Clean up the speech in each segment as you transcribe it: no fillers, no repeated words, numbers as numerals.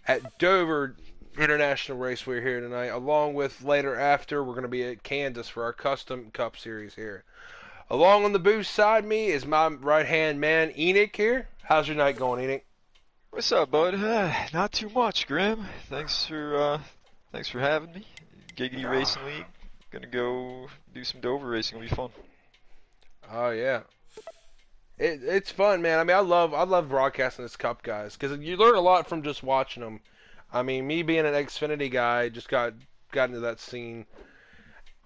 at Dover International Raceway here tonight, along with later after we're going to be at Kansas for our Custom Cup Series here. Along on the booth side me is my right hand man Enoch here. How's your night going, Enoch? What's up, bud? Not too much, Grim. Thanks for having me. Giggity Ah, Racing League. Gonna go do some Dover racing. It'll be fun. oh yeah, it's fun, man. I mean, I love broadcasting this Cup, guys, because you learn a lot from just watching them. I mean, me being an Xfinity guy, just got into that scene.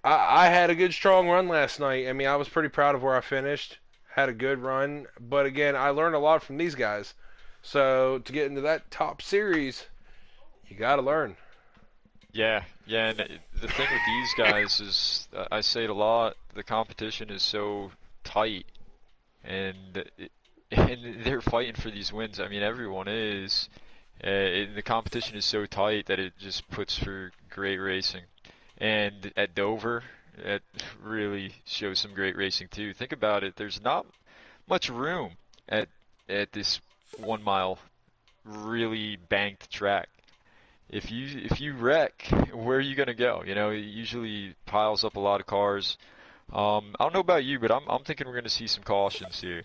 I had a good strong run last night. I mean, I was pretty proud of where I finished. Had a good run, but again, I learned a lot from these guys. So to get into that top series, you got to learn. Yeah, and the thing with these guys is, I say it a lot. The competition is so tight, and and they're fighting for these wins. I mean, everyone is. The competition is so tight that it just puts for great racing. And at Dover, it really shows some great racing too. Think about it. There's not much room at this 1 mile really banked track. If you wreck, where are you gonna go? You know, it usually piles up a lot of cars. I don't know about you, but I'm thinking we're gonna see some cautions here.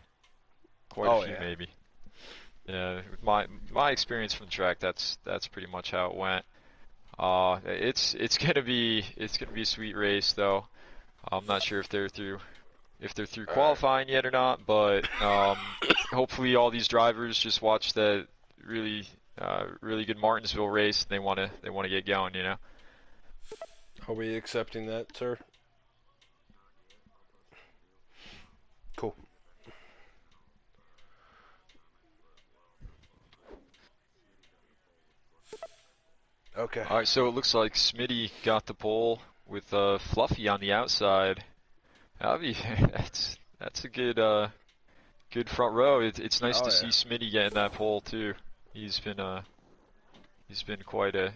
Quite a Oh few yeah. maybe. Yeah, with my experience from the track, that's pretty much how it went. It's gonna be a sweet race though. I'm not sure if they're through All right. qualifying yet or not, but hopefully all these drivers just watch that really good Martinsville race and they wanna get going, you know. Are we accepting that, sir? Cool. Okay. All right, so it looks like Smitty got the pole with Fluffy on the outside. That'd be that's a good front row. It's nice Oh to see yeah. Smitty getting that pole too. He's been uh he's been quite a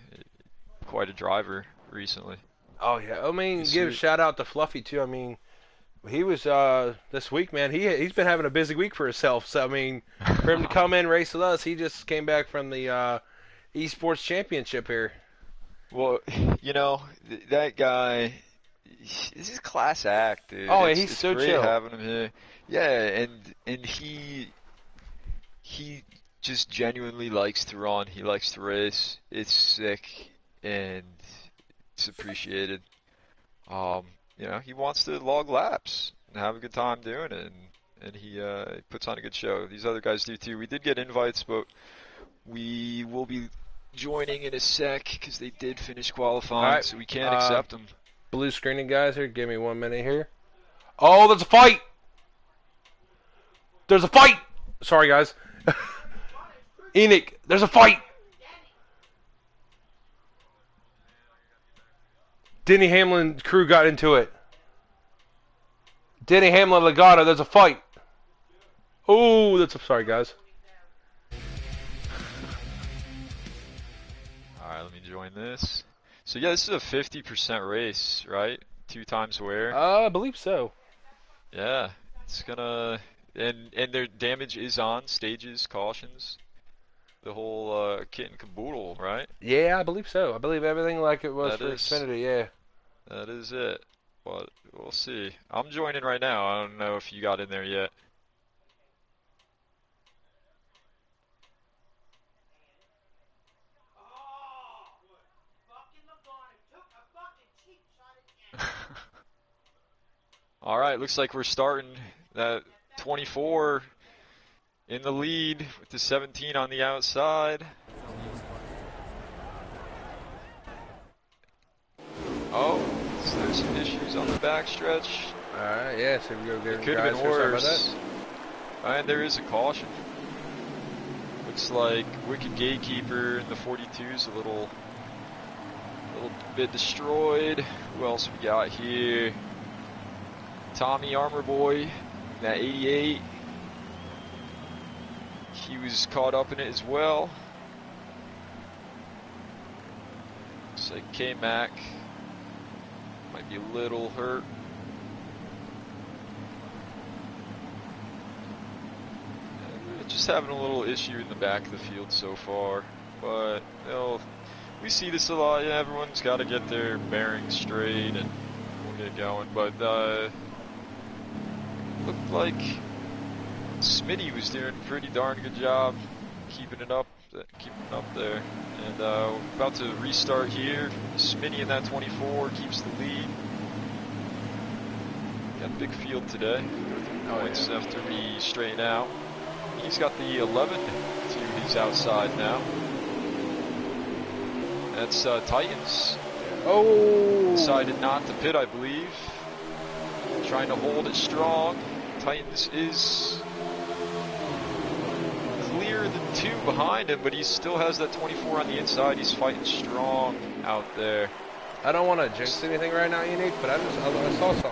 driver recently. Oh yeah. I Be mean, give a sweet. shout out to Fluffy too. I mean, he was this week, man. He's been having a busy week for himself. So I mean, for him to come in and race with us, he just came back from the esports championship here. Well, that guy, this is class act, dude. Oh yeah, It's he's it's so great chill. having him here. Yeah, and he just genuinely likes to run. He likes to race. It's sick and it's appreciated. Um, he wants to log laps and have a good time doing it, and he puts on a good show. These other guys do too. We did get invites, but we will be joining in a sec because they did finish All qualifying, right, so we can't uh, accept them. blue screening guys here. Give me 1 minute here. Oh, there's a fight. There's a fight. Sorry guys. Enoch, there's a fight. Denny Hamlin crew got into it. Denny Hamlin Legato, there's a fight. Oh, that's sorry guys. All right, let me join this. So yeah, this is a 50% race, right? Two times wear. I believe so. Yeah, it's gonna and their damage is on stages, cautions, the whole kit and caboodle, right? Yeah, I believe so. I believe everything like it was That for is Xfinity. Yeah. that is it. But we'll see. I'm joining right now. I don't know if you got in there yet. All right, looks like we're starting that 24 in the lead with the 17 on the outside. Oh, so there's some issues on the backstretch. All right. Yeah. So we go It get could have guys been here. Sorry about that. worse. And there is a caution. Looks like Wicked Gatekeeper in the 42 is a little bit destroyed. Who else we got here? Tommy Armor Boy, that 88. He was caught up in it as well. Looks like K-Mac might be a little hurt. Just having a little issue in the back of the field so far, but we see this a lot. Yeah, everyone's got to get their bearings straight, and we'll get going. But looked like Smitty was doing a pretty darn good job keeping it up there. And about to restart here. Smitty in that 24 keeps the lead. Got a big field today. Points after we straighten out. He's got the 11 to his outside now. That's Titans. Oh! Decided not to pit, I believe. Trying to hold it strong. Titans is clear the 2 behind him, but he still has that 24 on the inside. He's fighting strong out there. I don't want to jinx anything right now, Unique, but I saw something.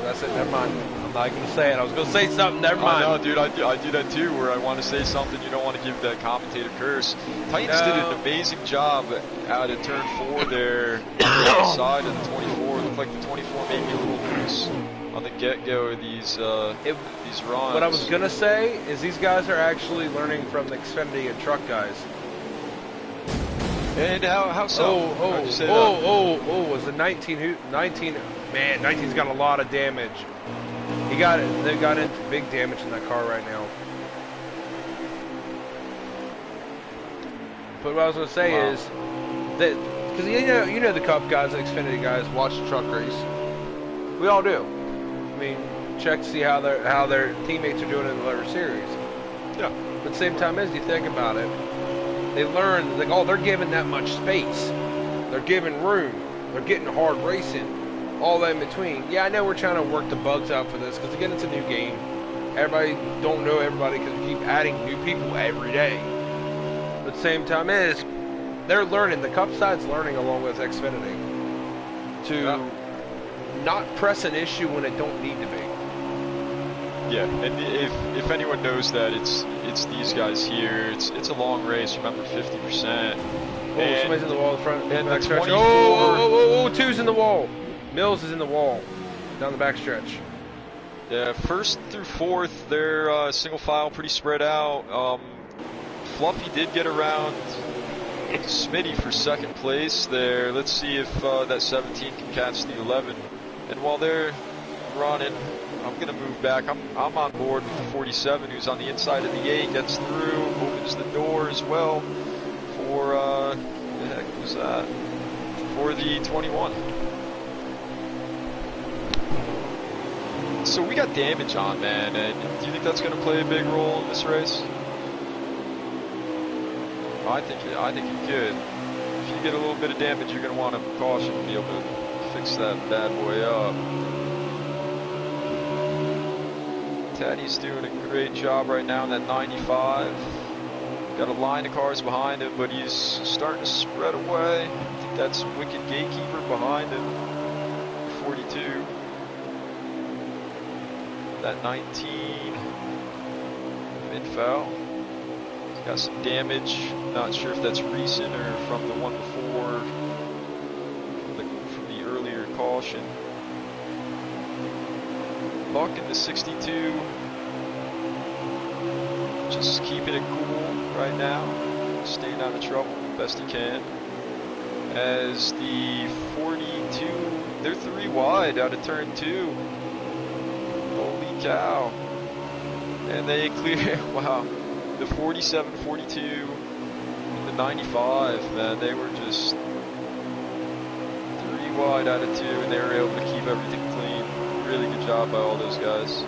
And I said, never mind. I'm not going to say it. I was going to say something, never mind. I know, dude. I do that too, where I want to say something. You don't want to give that commentator curse. Titans did an amazing job out at turn 4 there on the outside of the 24. It looked like the 24 may be a little loose on the get-go of these runs. What I was going to say is these guys are actually learning from the Xfinity and truck guys. And how so? Was it 19? 19? Man, 19's got a lot of damage. They got into big damage in that car right now. But what I was going to say is that because you know the Cup guys, the Xfinity guys watch the truck race. We all do. I mean, check to see how their teammates are doing in the lower series. Yeah. But at the same time, as you think about it, they learn like, they're given that much space. They're given room. They're getting hard racing. All that in between. Yeah, I know we're trying to work the bugs out for this because again, it's a new game. Everybody don't know everybody because we keep adding new people every day. But at the same time, they're learning. The Cup side's learning along with Xfinity to not press an issue when it don't need to be. Yeah, and if anyone knows that, it's these guys here. It's a long race. Remember, 50%. Oh, somebody's in the wall in front. And the 24. Oh, 2's in the wall. Mills is in the wall down the backstretch. Yeah, 1st through 4th, they're single file, pretty spread out. Fluffy did get around Smitty for 2nd place there. Let's see if that 17 can catch the 11. And while they're running, I'm going to move back. I'm on board with the 47, who's on the inside of the 8, gets through, opens the door as well for, what the heck was that? For the 21. So we got damage on, man, and do you think that's going to play a big role in this race? I think it could. If you get a little bit of damage, you're going to want to caution to be able to fix that bad boy up. Teddy's doing a great job right now in that 95. Got a line of cars behind him, but he's starting to spread away. I think that's Wicked Gatekeeper behind him, 42. That 19 mid-foul. He's got some damage. Not sure if that's recent or from the one before, from the earlier caution. Buck in the 62. Just keeping it cool right now. Staying out of trouble best he can. As the 42, they're 3 wide out of turn 2. Holy cow. And they clear, wow, the 47, 42, and the 95, man, they were just 3 wide out of 2, and they were able to keep everything clean. Really good job by all those guys.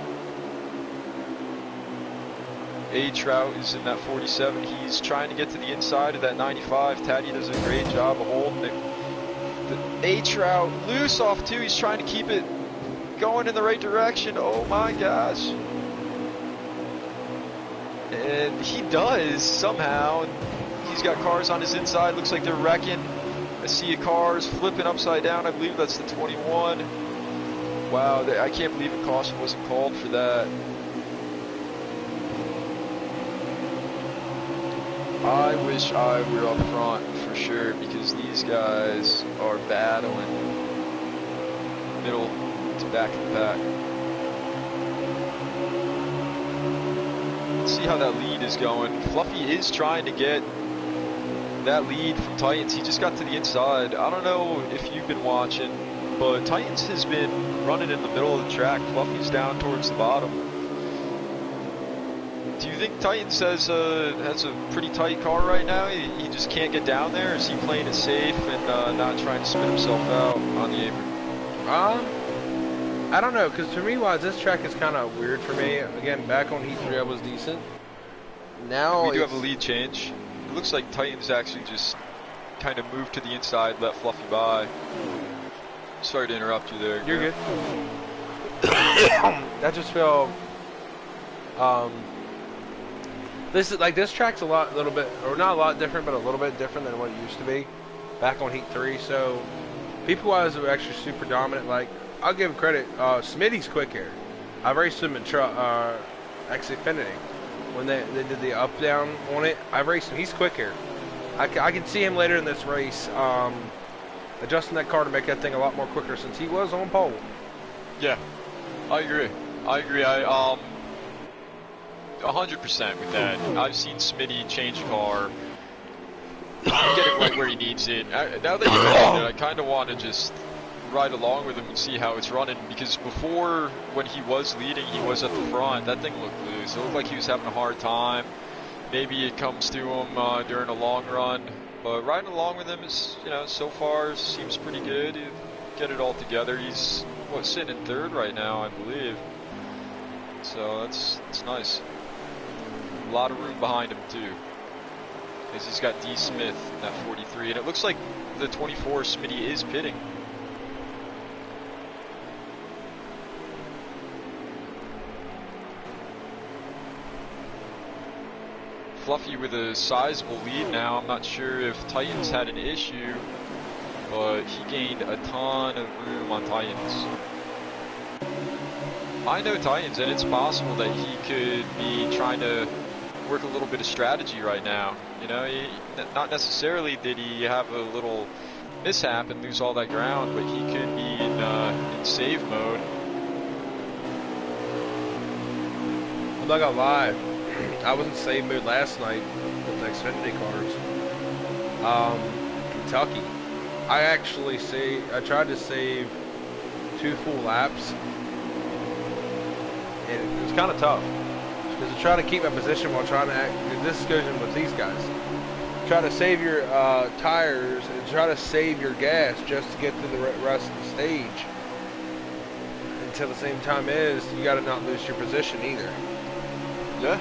A Trout is in that 47. He's trying to get to the inside of that 95. Taddy does a great job of holding it. The A Trout loose off 2. He's trying to keep it going in the right direction. Oh my gosh. And he does somehow. He's got cars on his inside. Looks like they're wrecking. I see cars flipping upside down. I believe that's the 21. Wow, I can't believe a caution wasn't called for that. I wish I were up front for sure, because these guys are battling middle to back of the pack. Let's see how that lead is going. Fluffy is trying to get that lead from Titans. He just got to the inside. I don't know if you've been watching, but Titans has been running in the middle of the track. Fluffy's down towards the bottom. Do you think Titans has a pretty tight car right now? He just can't get down there? Or is he playing it safe and not trying to spin himself out on the apron? I don't know, because to me, wise, this track is kind of weird for me. Again, back on Heat 3, I was decent. Now we do have a lead change. It looks like Titans actually just kind of moved to the inside, let Fluffy by. Sorry to interrupt you there. You're good. That just felt. This track's little bit, or not a lot different, but a little bit different than what it used to be back on Heat 3. So people-wise, were actually super dominant. Like, I'll give him credit. Smitty's quick here. I've raced him in Xfinity when they did the up down on it. I've raced him. He's quick here. I can see him later in this race adjusting that car to make that thing a lot more quicker since he was on pole. Yeah, I agree. I 100% with that. I've seen Smitty change car, get it right where he needs it. Now that you mention it, I kind of want to just ride along with him and see how it's running, because before, when he was leading, he was at the front. That thing looked loose. It looked like he was having a hard time. Maybe it comes to him during a long run, but riding along with him is, so far seems pretty good. You get it all together. He's sitting in third right now, I believe. So that's nice. A lot of room behind him too, as he's got D. Smith in that 43, and it looks like the 24 Smitty is pitting. Fluffy with a sizable lead now. I'm not sure if Titans had an issue, but he gained a ton of room on Titans. I know Titans, and it's possible that he could be trying to work a little bit of strategy right now. Not necessarily did he have a little mishap and lose all that ground, but he could be in save mode. I'm not gonna lie, I was in save mode last night with the Xfinity cars. Kentucky. I tried to save 2 full laps, and it was kind of tough. Because to try to keep my position while trying to act, this goes in with these guys. Try to save your tires and try to save your gas just to get through the rest of the stage. Until the same time you got to not lose your position either. Yeah.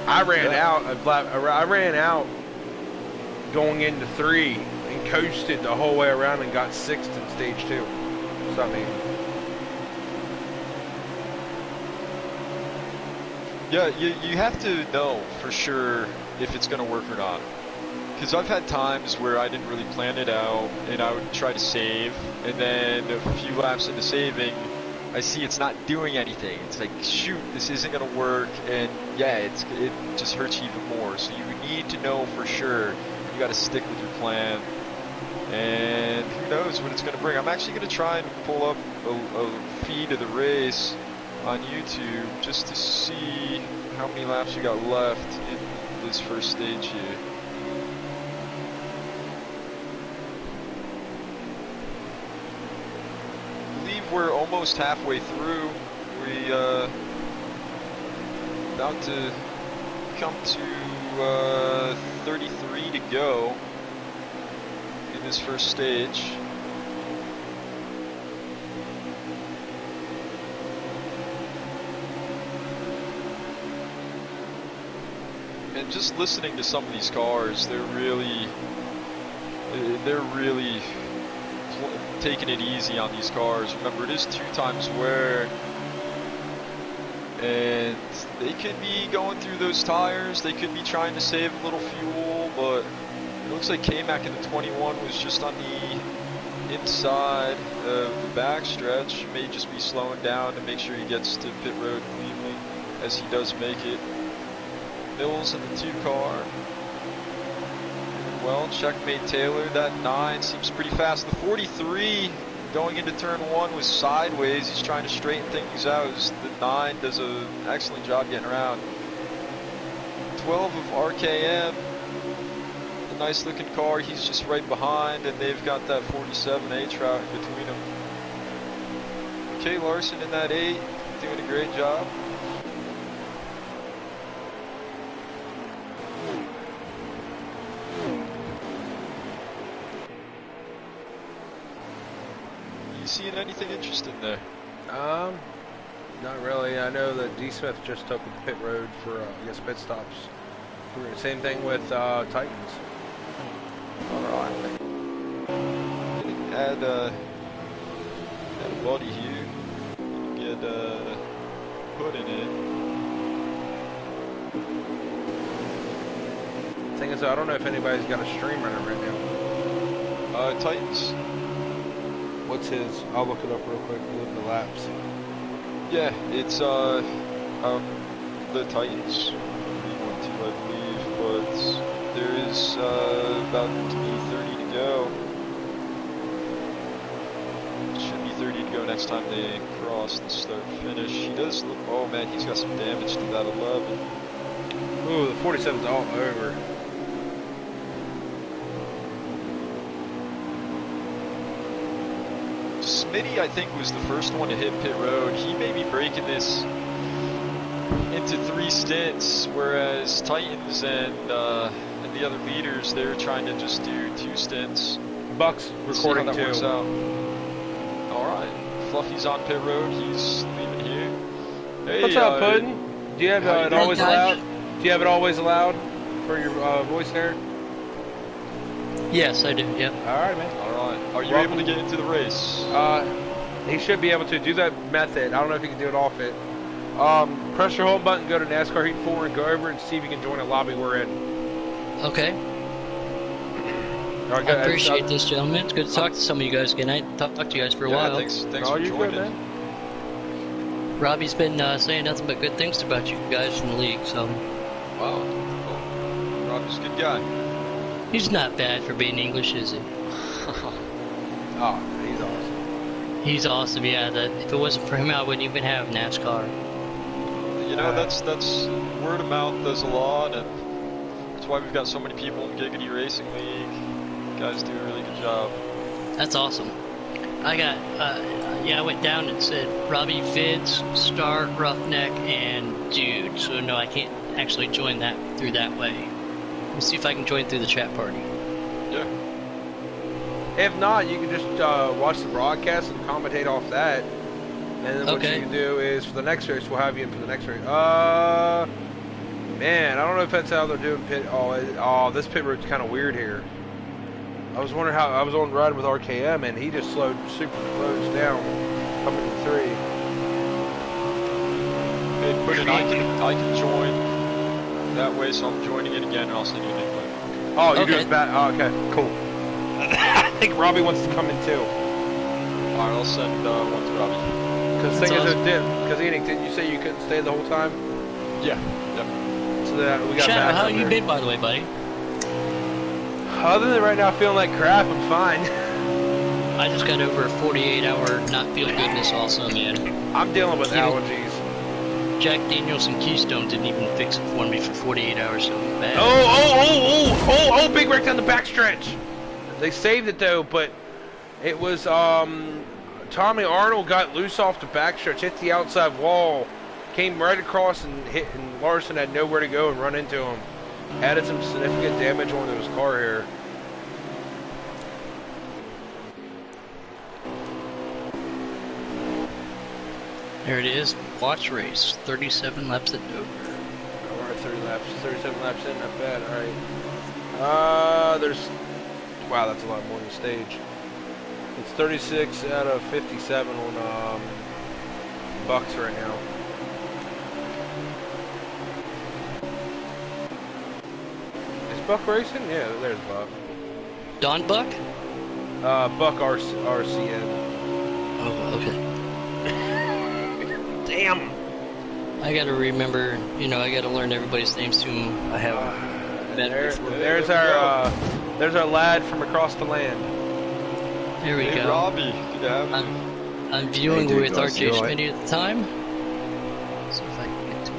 I ran out going into 3 and coasted the whole way around and got 6th in stage 2. So I mean. Yeah, you have to know for sure if it's going to work or not. Because I've had times where I didn't really plan it out, and I would try to save, and then a few laps into saving, I see it's not doing anything. It's like, shoot, this isn't going to work, and yeah, it just hurts you even more. So you need to know for sure. You got to stick with your plan, and who knows what it's going to bring. I'm actually going to try and pull up a feed of the race on YouTube just to see how many laps you got left in this first stage here. I believe we're almost halfway through. We about to come to 33 to go in this first stage. And just listening to some of these cars, they're really taking it easy on these cars. Remember, it is 2 times wear, and they could be going through those tires. They could be trying to save a little fuel, but it looks like K-Mac in the 21 was just on the inside of the backstretch. May just be slowing down to make sure he gets to pit road cleanly, as he does make it. Mills in the 2 car. Well, checkmate Taylor. That 9 seems pretty fast. The 43 going into turn 1 was sideways. He's trying to straighten things out. The 9 does an excellent job getting around. 12 of RKM a nice looking car. He's just right behind, and they've got that 47A trout in between them. Kay Larson in that 8, doing a great job. You seeing anything interesting there? Not really. I know that D. Smith just took a pit road for, I guess, pit stops. Same thing with Titans. Alright. Add a body here. Get put in it. Thing is, I don't know if anybody's got a stream running right now. Titans. What's his? I'll look it up real quick. Look at the laps. Yeah, it's the Titans. 3-1-2, I believe, but there is about to be 30 to go. Should be 30 to go next time they cross the start finish. He does look. Oh man, he's got some damage to that 11. Ooh, the 47's all over. Smitty, I think, was the first one to hit pit road. He may be breaking this into 3 stints, whereas Titans and the other leaders, they're trying to just do 2 stints. Buck's recording that too. Works out. All right, Fluffy's on pit road. He's leaving here. Hey, what's up, Puddin'? Do you have it always allowed? Do you have it always allowed for your voice there? Yes, I do. Yep. All right, man. All right. Are you able to get into the race? He should be able to do that method. I don't know if he can do it off it. Press your home button, go to NASCAR Heat 4, and go over and see if you can join a lobby we're in. Okay. All right, I appreciate this, gentlemen. It's good to talk to some of you guys again. I talked to you guys for a while. Thanks for joining. Good, man. Robbie's been saying nothing but good things about you guys in the league, so. Wow. Cool. Robbie's a good guy. He's not bad for being English, is he? Oh, he's awesome. He's awesome, yeah. If it wasn't for him, I wouldn't even have NASCAR. You know, that's word of mouth does a lot, and that's why we've got so many people in Giggity Racing League. You guys do a really good job. That's awesome. I got, I went down and said Robbie Vids, Star, Roughneck, and Dude. So no, I can't actually join that through that way. Let me see if I can join through the chat party. Yeah. If not, you can just watch the broadcast and commentate off that. And then what you can do is, for the next race, we'll have you in for the next race. Man, I don't know if that's how they're doing pit. Oh, this pit road's kind of weird here. I was wondering how, I was on riding with RKM, and he just slowed super close down, coming to 3. Hey, put it, I can join that way, so I'm joining it again, and I'll send you an invite. Oh, you're doing that? Oh, okay, cool. I think Robbie wants to come in too. Alright, I'll send one to Robbie. Because thing is, because Enoch, didn't you say you couldn't stay the whole time? Yeah, yep. So that we got Shadow, back how up you there. been, by the way, buddy? Other than right now feeling like crap, I'm fine. I just got over a 48-hour not feel goodness also, man. I'm dealing with allergies. Jack Daniels and Keystone didn't even fix it for me for 48 hours, so bad. Oh, big wreck down the backstretch. They saved it though, but it was Tommy Arnold got loose off the backstretch, hit the outside wall, came right across and hit, and Larson had nowhere to go and run into him. Added some significant damage onto his car here. There it is. Watch race. 37 laps at Dover. Alright, 37 laps in, not bad, alright. Wow, that's a lot more than the stage. It's 36 out of 57 on Bucks right now. Is Buck racing? Yeah, there's Buck. Don Buck? Buck RCN. Oh, okay. Damn! I gotta remember, I gotta learn everybody's names to whom I have met before. There's our lad from across the land. There we go. Robbie, good to have you. I'm viewing Hey, dude, with guys, RJ you all right? Schmitty at the time. See if I can get to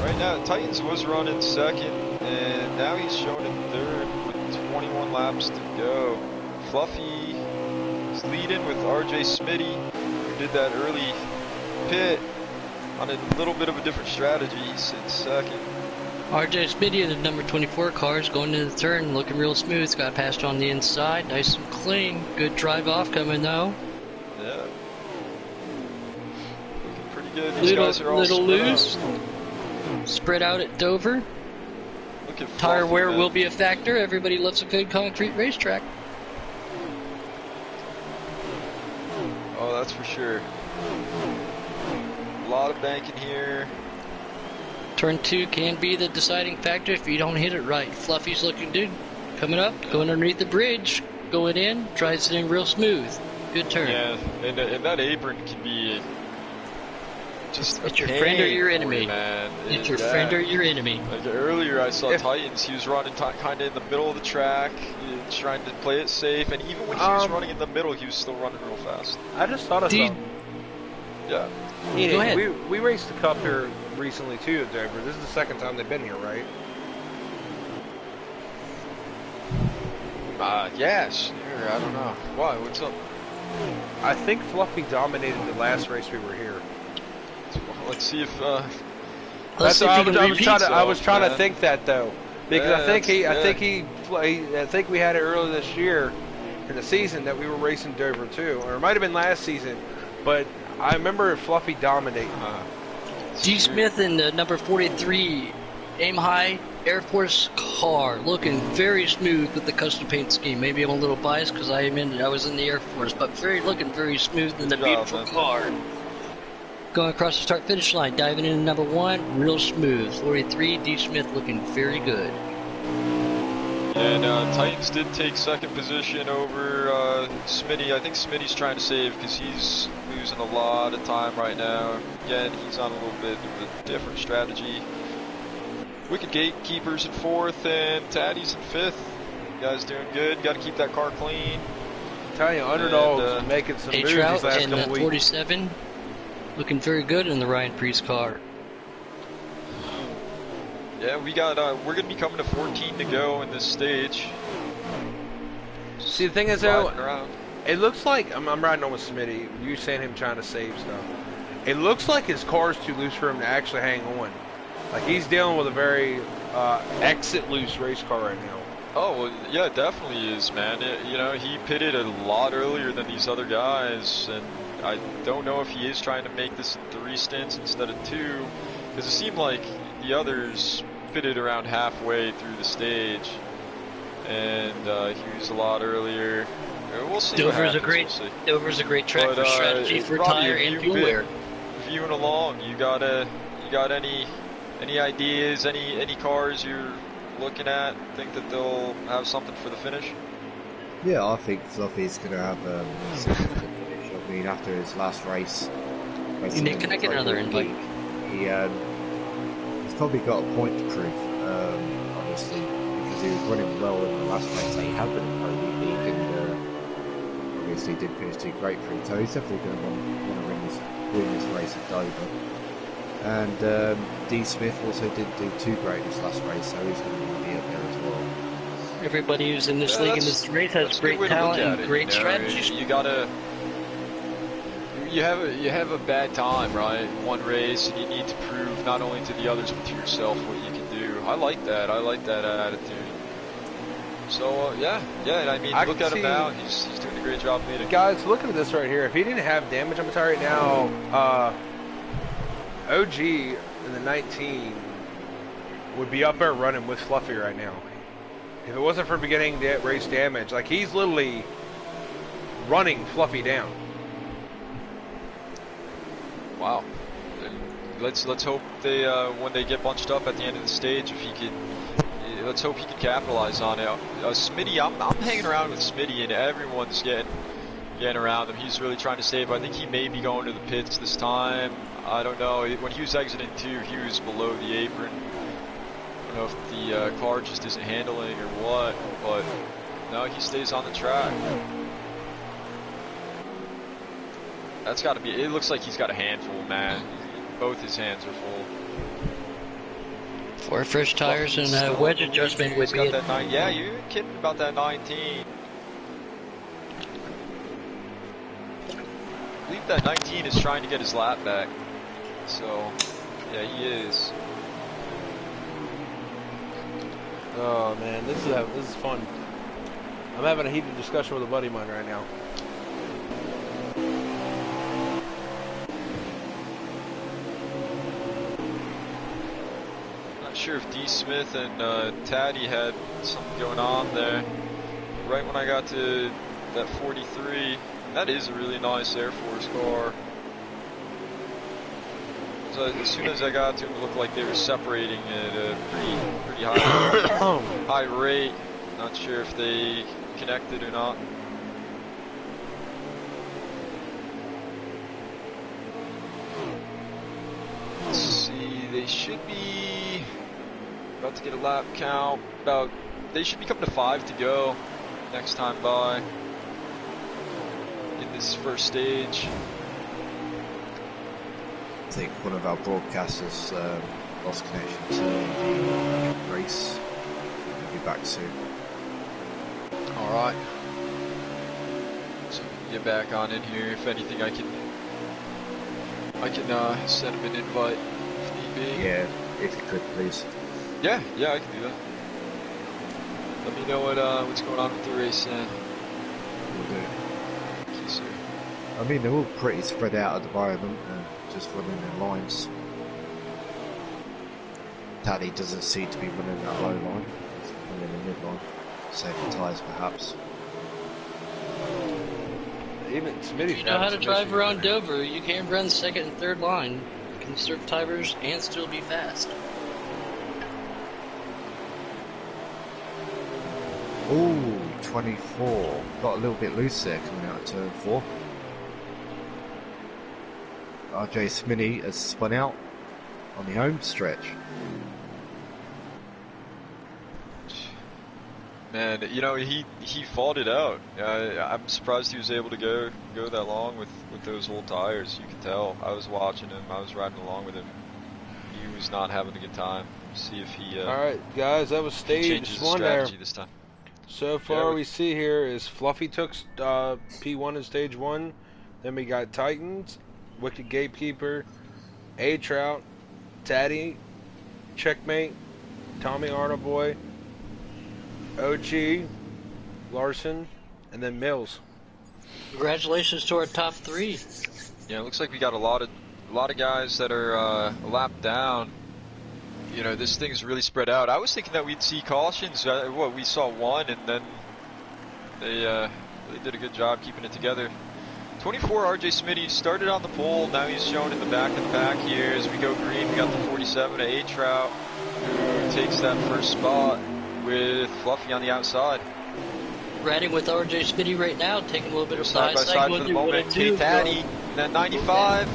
Right now, Titans was running second. and now he's shown in third with 21 laps to go. Fluffy is leading with RJ Smitty, who did that early pit on a little bit of a different strategy. He's in second. RJ Smitty in the number 24 cars going into the turn, looking real smooth. Got passed on the inside, nice and clean. Good drive off coming though. Yeah. Looking pretty good. These guys are all little spread loose. out. Spread out at Dover. Look at Tire Fluffy, wear man. will be a factor. Everybody loves a good concrete racetrack. Oh, that's for sure. A lot of banking here. Turn 2 can be the deciding factor if you don't hit it right. Fluffy's looking good. Coming up, going underneath the bridge, going in, tries it in real smooth. Good turn. Yeah, and that apron can be just It's a your pain friend or your for enemy. you, man. It's your Yeah. friend or your enemy. Like earlier, I saw If- Titans. He was running kind of in the middle of the track, trying to play it safe. And even when he was running in the middle, he was still running real fast. I just thought of Do you- something. Yeah. Ian, Go ahead. We raced the Cup here recently too at Dover. This is the second time they've been here, right? Yeah, sure. I don't know. Why? What's up? I think Fluffy dominated the last race we were here. Let's see if. Let's see if he can repeat. I was trying to man. think that though, because Yeah, I think that's- I think we had it earlier this year in the season that we were racing Dover too, or it might have been last season, but I remember Fluffy dominating. G. Smith in the number 43 Aim High Air Force car, looking very smooth with the custom paint scheme. Maybe I'm a little biased because I was in the Air Force, but looking very smooth in the Good job, beautiful man. car. Going across the start finish line, diving into number 1, real smooth. 43 D. Smith looking very good. And Titans did take second position over Smitty. I think Smitty's trying to save because he's losing a lot of time right now. Again, he's on a little bit of a different strategy. Wicked Gatekeepers in fourth and Taddy's in fifth. You guys doing good. Got to keep that car clean. I'm telling you, underdogs And, making some moves A-Trout these last in couple weeks. 47, looking very good in the Ryan Priest car. Yeah, we got. We're gonna be coming to 14 to go in this stage. See, the thing is though, Riding around. it looks like I'm riding on with Smitty. You saying him trying to save stuff. It looks like his car's too loose for him to actually hang on. Like he's dealing with a very exit loose race car right now. Oh, well, yeah, it definitely is, man. You know, he pitted a lot earlier than these other guys, and I don't know if he is trying to make this in 3 stints instead of 2, because it seemed like the others pitted around halfway through the stage, and he was a lot earlier. We'll see. Dover's what happens. We'll see. Dover's a great track But, for strategy for Robbie, tire have and you fuel been wear. Viewing along, you got any ideas, any cars you're looking at? Think that they'll have something for the finish? Yeah, I think Fluffy's going to have a significant finish. I mean, after his last race, racing Nick, in can the I get another Pro invite? League, he's probably got a point to prove, obviously, because he was running well in the last race that he had been in the Pro League, and obviously did finish 2 great for him. So he's definitely going to want to win this race at Dover. And D. Smith also didn't do too great in his last race, so he's going to want to be up there as well. Everybody who's in this Yeah, league in that's- this race has that's a great good way to look talent at and it, great you know? strategies. You gotta. You have a bad time, right? One race, and you need to prove not only to the others but to yourself what you can do. I like that. I like that attitude. So yeah. I mean, I look can at him see- now. He's doing a great job leading. Guys, look at this right here. If he didn't have damage on the tire right now, OG in the 19 would be up there running with Fluffy right now. If it wasn't for beginning race damage, like he's literally running Fluffy down. Wow. Let's hope they when they get bunched up at the end of the stage, if he could. Let's hope he can capitalize on it. Smitty, I'm hanging around with Smitty, and everyone's getting around him. He's really trying to save. I think he may be going to the pits this time. I don't know. When he was exiting too, he was below the apron. I don't know if the car just isn't handling or what, but no, he stays on the track. That's got to be. It looks like he's got a handful, man. Both his hands are full. 4 fresh tires and a wedge adjustment would be it. Yeah, you're kidding about that 19. I believe that 19 is trying to get his lap back. So, yeah, he is. Oh man, this is fun. I'm having a heated discussion with a buddy of mine right now. Not sure if D. Smith and Taddy had something going on there. Right when I got to that 43, that is a really nice Air Force car. So as soon as I got to them, it looked like they were separating at a pretty high rate. Not sure if they connected or not. Let's see, they should be about to get a lap count. They should be coming to 5 to go next time by in this first stage. I think one of our broadcasters lost connection to the race. We'll be back soon. Alright. So get back on in here. If anything, I can send him an invite if need be. Yeah, if you could, please. Yeah, I can do that. Let me know what's going on with the race then. We'll do. Thank you, sir. I mean, they're all pretty spread out at the moment and just running in lines. Taddy doesn't seem to be running that low line. He's running the mid line. Saving tyres, perhaps. Even Smitty's If you know how to having some drive issues around right now. Dover, you can run second and third line, conserve tires, and still be fast. Ooh, 24. Got a little bit loose there coming out of turn 4. RJ Smitty has spun out on the home stretch. Man, you know, he fought it out. I'm surprised he was able to go that long with those old tires. You could tell. I was watching him. I was riding along with him. He was not having a good time. See if he. All right, guys, that was stage changes his 1 there. strategy this time. So far, we see here is Fluffy took P1 in stage 1. Then we got Titans, Wicked Gatekeeper, A Trout, Taddy, Checkmate, Tommy Arnoboy, OG, Larson, and then Mills. Congratulations to our top 3. Yeah, it looks like we got a lot of guys that are a lap down. You know, this thing's really spread out. I was thinking that we'd see cautions. We saw one, and then they really did a good job keeping it together. 24, RJ Smitty started on the pole. Now he's shown in the back of the pack here. As we go green, we got the 47 A Trout, who takes that first spot with Fluffy on the outside. Riding with RJ Smitty right now, taking a little bit of Side by side for the moment. K Taddy, and then 95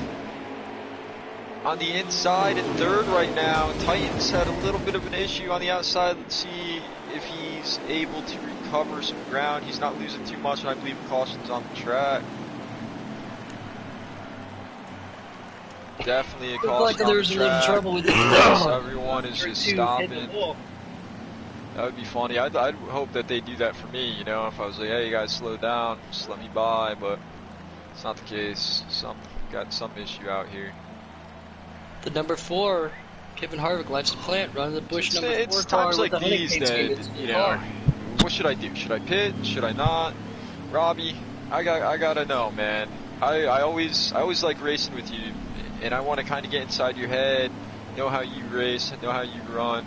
on the inside and third right now. Titans had a little bit of an issue on the outside. Let's see if he's able to recover some ground. He's not losing too much, and I believe caution's on the track. Definitely a caution like on there's the a little track. trouble with it. Everyone is just stopping. That would be funny. I'd hope that they do that for me, you know, if I was like, hey, you guys slow down, just let me by, but it's not the case. Got some issue out here. The number 4, Kevin Harvick, Life's a Plant, running the Bush number 4 It's car times with like the these Honeycomb that, team. you know, what should I do? Should I pit? Should I not? Robbie, I gotta know, man. I always like racing with you, and I want to kind of get inside your head, know how you race, know how you run.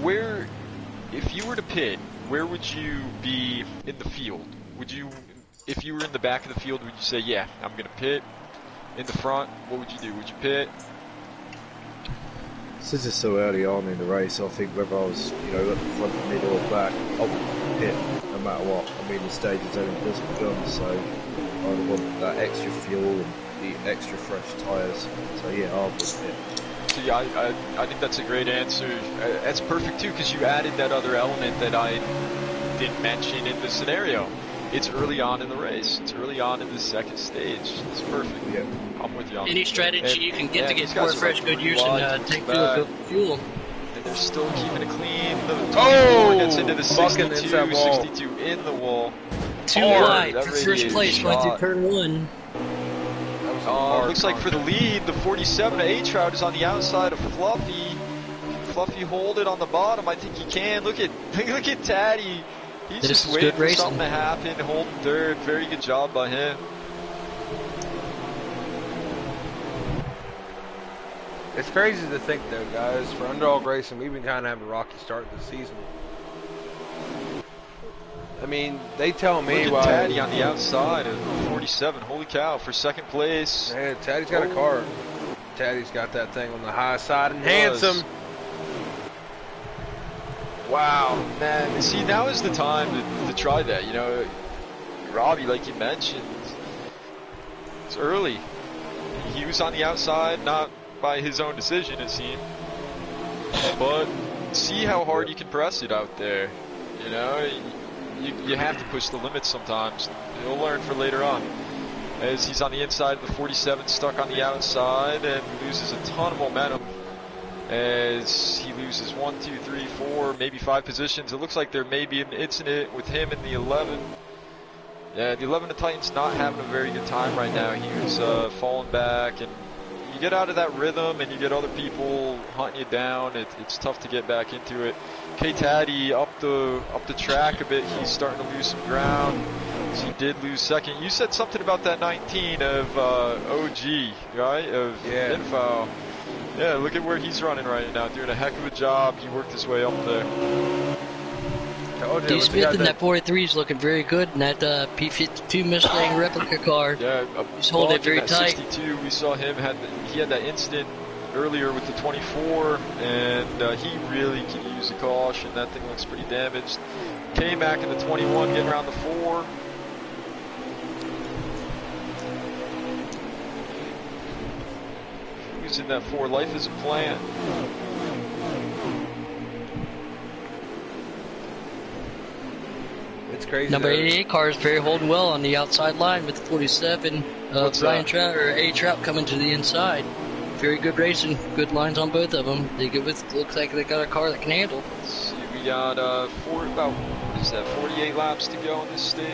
Where, if you were to pit, where would you be in the field? Would you, if you were in the back of the field, would you say, yeah, I'm gonna pit? In the front, what would you do? Would you pit? Since it's so early on in the race, I think whether I was, you know, at the front, middle, or back, I would pit no matter what. I mean, the stage has only just begun, so I would want that extra fuel and the extra fresh tyres. So yeah, I would pit. See, I think that's a great answer. That's perfect too, because you added that other element that I didn't mention in the scenario. it's early on in the race. It's early on in the second stage. It's perfect. Yeah. I'm with you on Any that. strategy And, you can get to these get more guys are fresh, like good 3 use wide, and comes take back, fuel. and they're still keeping it clean. The 24 Oh, gets into the bucking inside 62, wall. 62 in the wall. Too Hard. wide That for first radiator place going through shot. turn 1. That was some hard Looks like for the contact. lead, the 47 A-Trout is on the outside of Fluffy. Fluffy hold it on the bottom. I think he can. Look at Taddy. He's This just is waiting good for racing. something to happen. Holding third. Very good job by him. It's crazy to think, though, guys. For Underdog Racing, we've been kind of having a rocky start this season. I mean, they tell me Look why. at Taddy on the outside of 47. Holy cow, for second place. Man, Taddy's got a car. Taddy's got that thing on the high side and Was. handsome. Wow, man. See, now is the time to try that. You know, Robbie, like you mentioned, it's early. He was on the outside, not by his own decision, it seemed. But see how hard you can press it out there. You know, you have to push the limits sometimes. You'll learn for later on. As he's on the inside of the 47, stuck on the outside, and loses a ton of momentum. As he loses 1, 2, 3, 4, maybe 5 positions. It looks like there may be an incident with him in the 11. Yeah, the 11 of Titan's not having a very good time right now. He was falling back, and you get out of that rhythm and you get other people hunting you down. It's tough to get back into it. K-Taddy up the track a bit. He's starting to lose some ground. So he did lose second. You said something about that 19 of OG, right? Of Yeah. Info. Yeah, look at where he's running right now. Doing a heck of a job. He worked his way up there. Told you, D. we Smith got in that 43 is looking very good in that P52 Mustang replica car. Yeah, He's holding it Bug in very that tight. 62, we saw him he had that incident earlier with the 24, and he really can use a caution. That thing looks pretty damaged. K-Mac in the 21, getting around the 4. Who's in that 4? Life is a plant. It's crazy. Number though. 88 car is very holding well on the outside line with the 47. What's Brian that? Trout or A Trout coming to the inside. Very good racing, good lines on both of them. They get with looks like they got a car that can handle. Let's see, we got about what is that, 48 laps to go on this stage.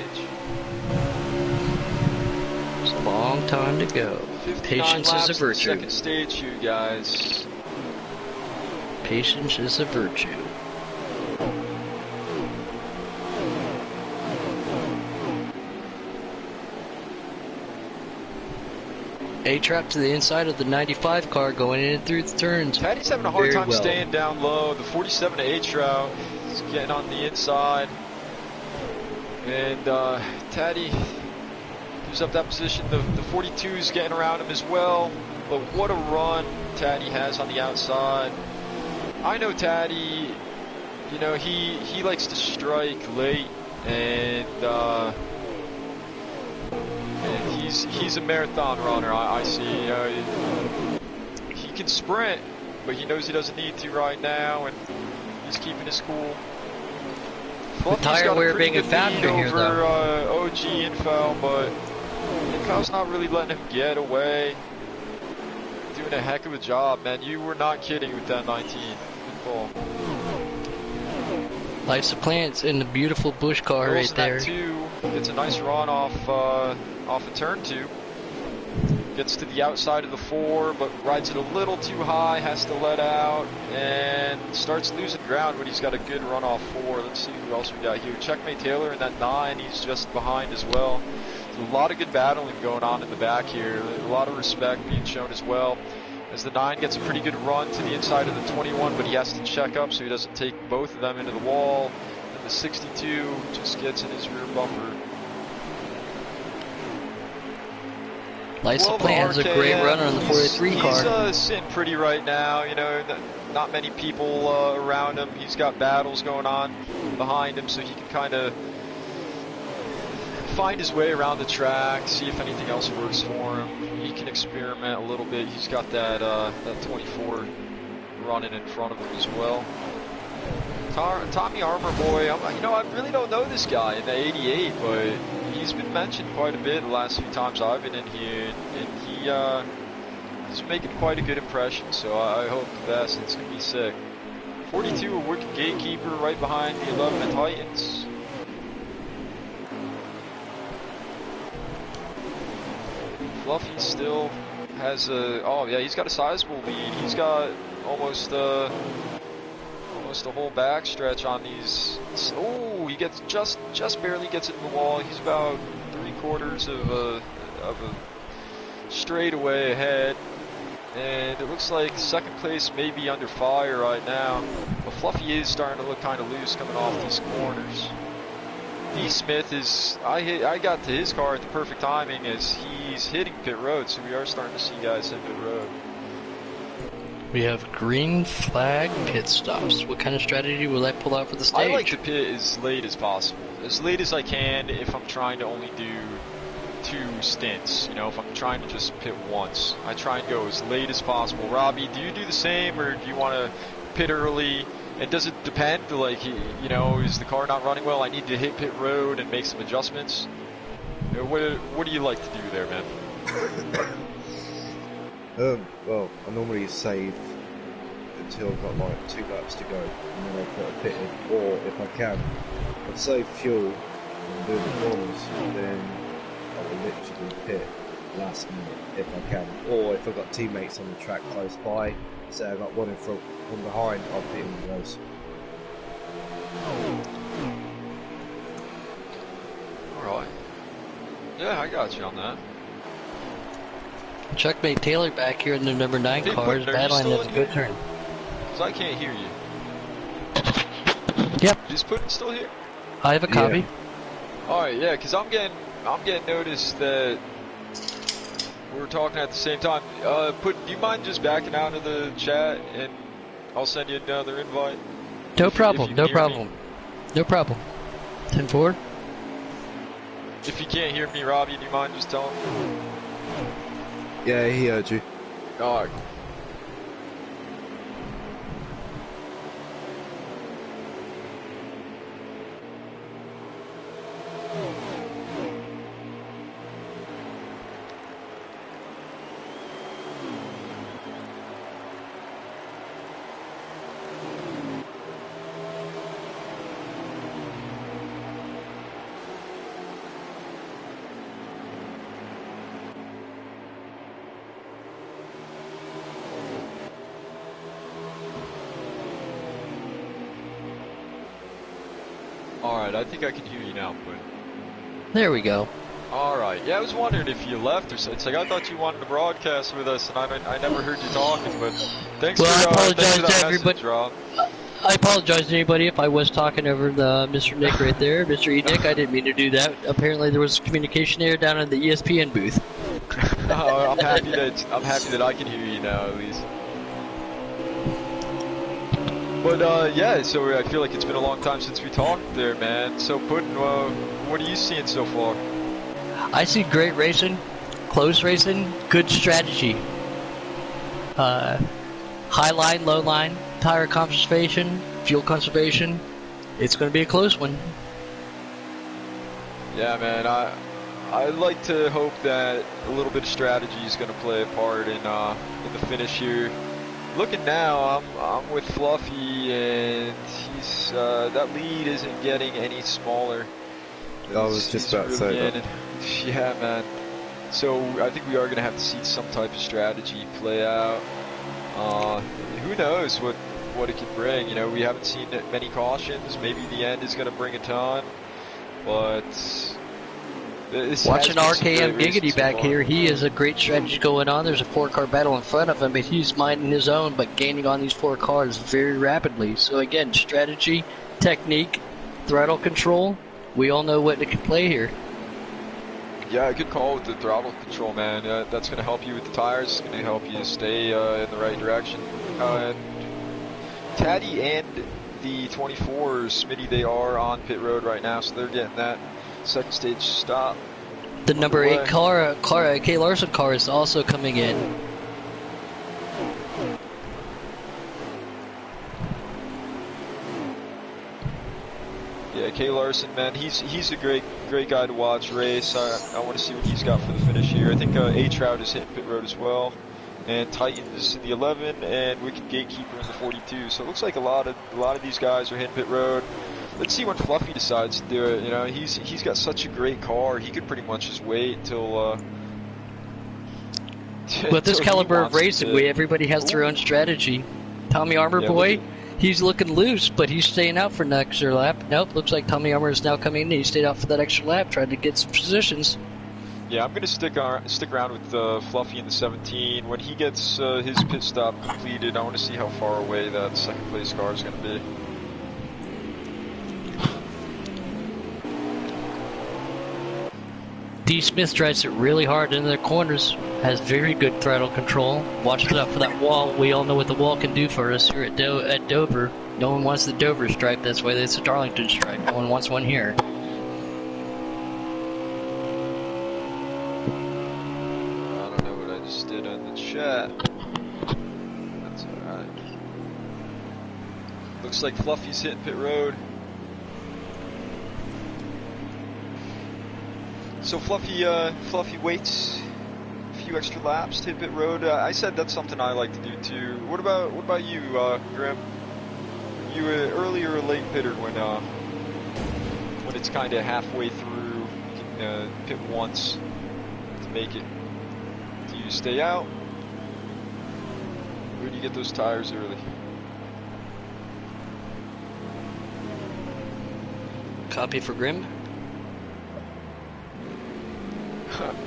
It's a long time to go. 59 Patience laps is a in the virtue. second stage here, guys. Patience is a virtue. A trap to the inside of the 95 car going in and through the turns. Taddy's having a hard Very time well. staying down low. The 47 to A-Trout is getting on the inside. And Taddy gives up that position. The 42 is getting around him as well. But what a run Taddy has on the outside. I know Taddy, you know, he likes to strike late, and he's a marathon runner. I see. You know, he can sprint, but he knows he doesn't need to right now, and he's keeping his cool. Fluffy's tire got a wear pretty being a good factor lead here, over though. OG Info, but Info's not really letting him get away. Doing a heck of a job, man. You were not kidding with that 19. Good call. Life's a plants in the beautiful Bush car right Rolls in that there. 2, gets a nice run off of turn 2. Gets to the outside of the 4, but rides it a little too high, has to let out, and starts losing ground, but he's got a good run off 4. Let's see who else we got here. Checkmate Taylor in that 9, he's just behind as well. There's a lot of good battling going on in the back here. A lot of respect being shown as well. As the 9 gets a pretty good run to the inside of the 21, but he has to check up so he doesn't take both of them into the wall. And the 62 just gets in his rear bumper. Life's a Well, plant has a great RKM, runner on the 43 car. He's sitting pretty right now. You know, not many people around him. He's got battles going on behind him, so he can kind of find his way around the track, see if anything else works for him. He can experiment a little bit. He's got that 24 running in front of him as well. Tommy Armor Boy. I really don't know this guy in the 88, but he's been mentioned quite a bit the last few times I've been in here, and he's making quite a good impression. So I hope the best. It's gonna be sick. 42, a working gatekeeper right behind the 11 Titans. Fluffy still has he's got a sizable lead. He's got almost a whole back stretch on these. Oh, he gets just barely gets into the wall. He's about 3/4 of a straightaway ahead, and it looks like second place may be under fire right now. But Fluffy is starting to look kind of loose coming off these corners. D. Smith is, I got to his car at the perfect timing as he's hitting pit road, so we are starting to see guys hit pit road. We have green flag pit stops. What kind of strategy will I pull out for the stage? I like to pit as late as possible. As late as I can if I'm trying to only do 2 stints. If I'm trying to just pit once, I try and go as late as possible. Robbie, do you do the same, or do you want to pit early? And does it depend, like, is the car not running well? I need to hit pit road and make some adjustments. What do you like to do there, man? Well, I normally save until I've got like 2 laps to go, and then I put a pit in. Or if I can, I'd save fuel and do the corners, then I will literally pit last minute if I can. Or if I've got teammates on the track close by, say I've got one in front, one behind, I'll pit in those. Alright. Yeah, I got you on that. Checkmate Taylor back here in the number 9 Hey, car is Putin, are you battling still as a in good here? turn. Because I can't hear you. Yep, Is Putin still here? I have a copy. Alright, yeah, because I'm getting noticed that we're talking at the same time. Do you mind just backing out of the chat and I'll send you another invite? No If problem, you no can hear me. problem. No problem. 10-4. If you can't hear me, Robbie, do you mind just telling me? Yeah, he heard you. Alright. Alright, I think I can hear you now, Quinn. There we go. Alright, yeah, I was wondering if you left or so. It's like I thought you wanted to broadcast with us, and I never heard you talking, but thanks Well, I for apologize thanks for that to everybody. message, Rob. I apologize to anybody if I was talking over the Mr. Nick right there. Mr. E. Nick, I didn't mean to do that. Apparently there was communication error down in the ESPN booth. Oh, I'm happy that I can hear you now at least. But yeah, so I feel like it's been a long time since we talked there, man. So Putin, what are you seeing so far? I see great racing, close racing, good strategy. High line, low line, tire conservation, fuel conservation. It's going to be a close one. Yeah, man, I like to hope that a little bit of strategy is going to play a part in the finish here. Looking now, I'm with Fluffy, and he's that lead isn't getting any smaller. I was just about to say that. Yeah, man. So I think we are going to have to see some type of strategy play out. Who knows what it can bring? We haven't seen many cautions. Maybe the end is going to bring a ton, but Watching RKM Giggity back here, he has a great strategy going on. There's a 4-car battle in front of him, but he's minding his own, but gaining on these 4 cars very rapidly. So again, strategy, technique, throttle control, we all know what it can play here. Yeah, good call with the throttle control, man. That's going to help you with the tires. It's going to help you stay in the right direction. Taddy and the 24s, Smitty, they are on pit road right now, so they're getting that second stage stop. The number 8 car, K. Larson car is also coming in. Yeah, Kay Larson, man, he's a great guy to watch race. I want to see what he's got for the finish here. I think A-Trout is hitting pit road as well, and Titan is in the 11, and Wicked Gatekeeper in the 42. So it looks like a lot of these guys are hitting pit road. Let's see when Fluffy decides to do it. You know, he's got such a great car. He could pretty much just wait till. With this till he caliber of wants racing, to. everybody has their own strategy. Tommy Armour Yeah, boy, look he's looking loose, but he's staying out for an extra lap. Nope, looks like Tommy Armour is now coming in. He stayed out for that extra lap, trying to get some positions. Yeah, I'm gonna stick around with Fluffy in the 17. When he gets his pit stop completed, I want to see how far away that second place car is gonna be. D. Smith drives it really hard into the corners, has very good throttle control. Watch out for that wall. We all know what the wall can do for us here at Dover. No one wants the Dover stripe, that's why it's a Darlington stripe. No one wants one here. I don't know what I just did on the chat. That's alright. Looks like Fluffy's hitting pit road. So Fluffy waits a few extra laps to hit pit road. I said that's something I like to do too. What about you, Grim? You early or a late pitter when it's kind of halfway through? You can pit once to make it. Do you stay out, or do you get those tires early? Copy for Grim.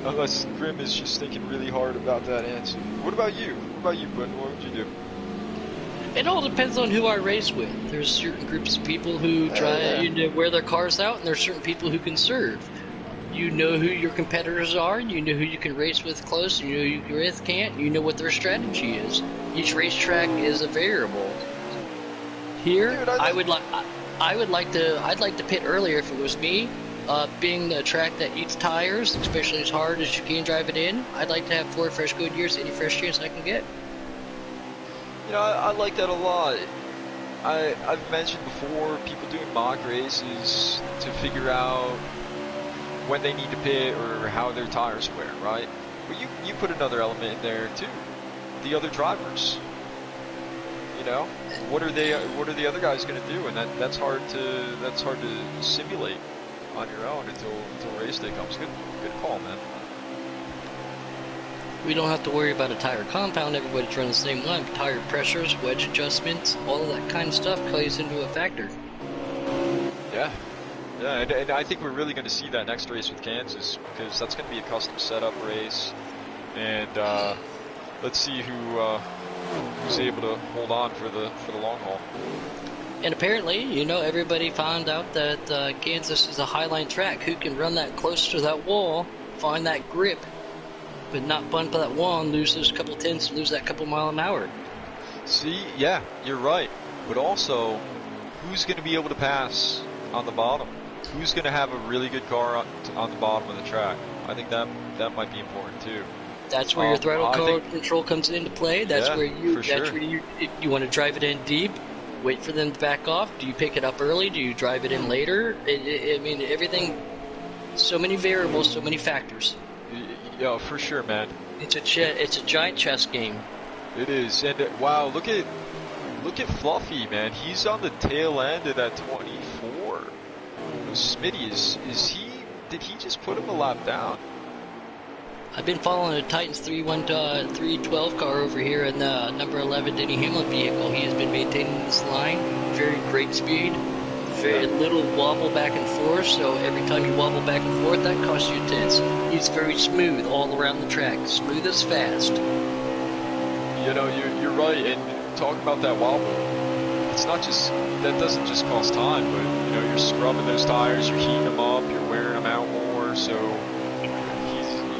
Unless Grim is just thinking really hard about that answer. What about you? Button? What would you do? It all depends on who I race with. There's certain groups of people who try to wear their cars out, and there's certain people who can serve. You know who your competitors are, and you know who you can race with close, and you know who you can race can't, and you know what their strategy is. Each racetrack is a variable. Here, Dude, I'd like to pit earlier if it was me. Being a track that eats tires, especially as hard as you can drive it in, I'd like to have 4 fresh Goodyears any fresh chance I can get. You know, I like that a lot. I've mentioned before, people doing mock races to figure out when they need to pit or how their tires wear, right? But you put another element in there too. The other drivers. You know, what are the other guys going to do? And that's hard to simulate on your own until race day comes. Good call, man. We don't have to worry about a tire compound. Everybody's running the same line. Tire pressures, wedge adjustments, all of that kind of stuff plays into a factor. Yeah, and I think we're really going to see that next race with Kansas, because that's going to be a custom setup race, and let's see who's able to hold on for the long haul. And apparently, you know, everybody found out that Kansas is a highline track. Who can run that close to that wall, find that grip, but not bump that wall and lose those couple tenths, lose that couple mile an hour. See, yeah, you're right. But also, who's going to be able to pass on the bottom? Who's going to have a really good car on the bottom of the track? I think that might be important too. That's where your throttle control comes into play. That's where you want to drive it in deep. Wait for them to back off. Do you pick it up early? Do you drive it in later? I mean, everything. So many variables, so many factors. Yeah, for sure, man. It's a giant chess game. It is, and wow, look at Fluffy, man. He's on the tail end of that 24. Smitty, did he just put him a lap down? I've been following a Titans 312 car over here in the number 11 Denny Hamlin vehicle. He has been maintaining this line. Very great speed. Very little wobble back and forth, so every time you wobble back and forth, that costs you tenths. He's very smooth all around the track. Smooth as fast. You know, you're right, and talking about that wobble, that doesn't just cost time, but, you know, you're scrubbing those tires, you're heating them up, you're wearing them out more, so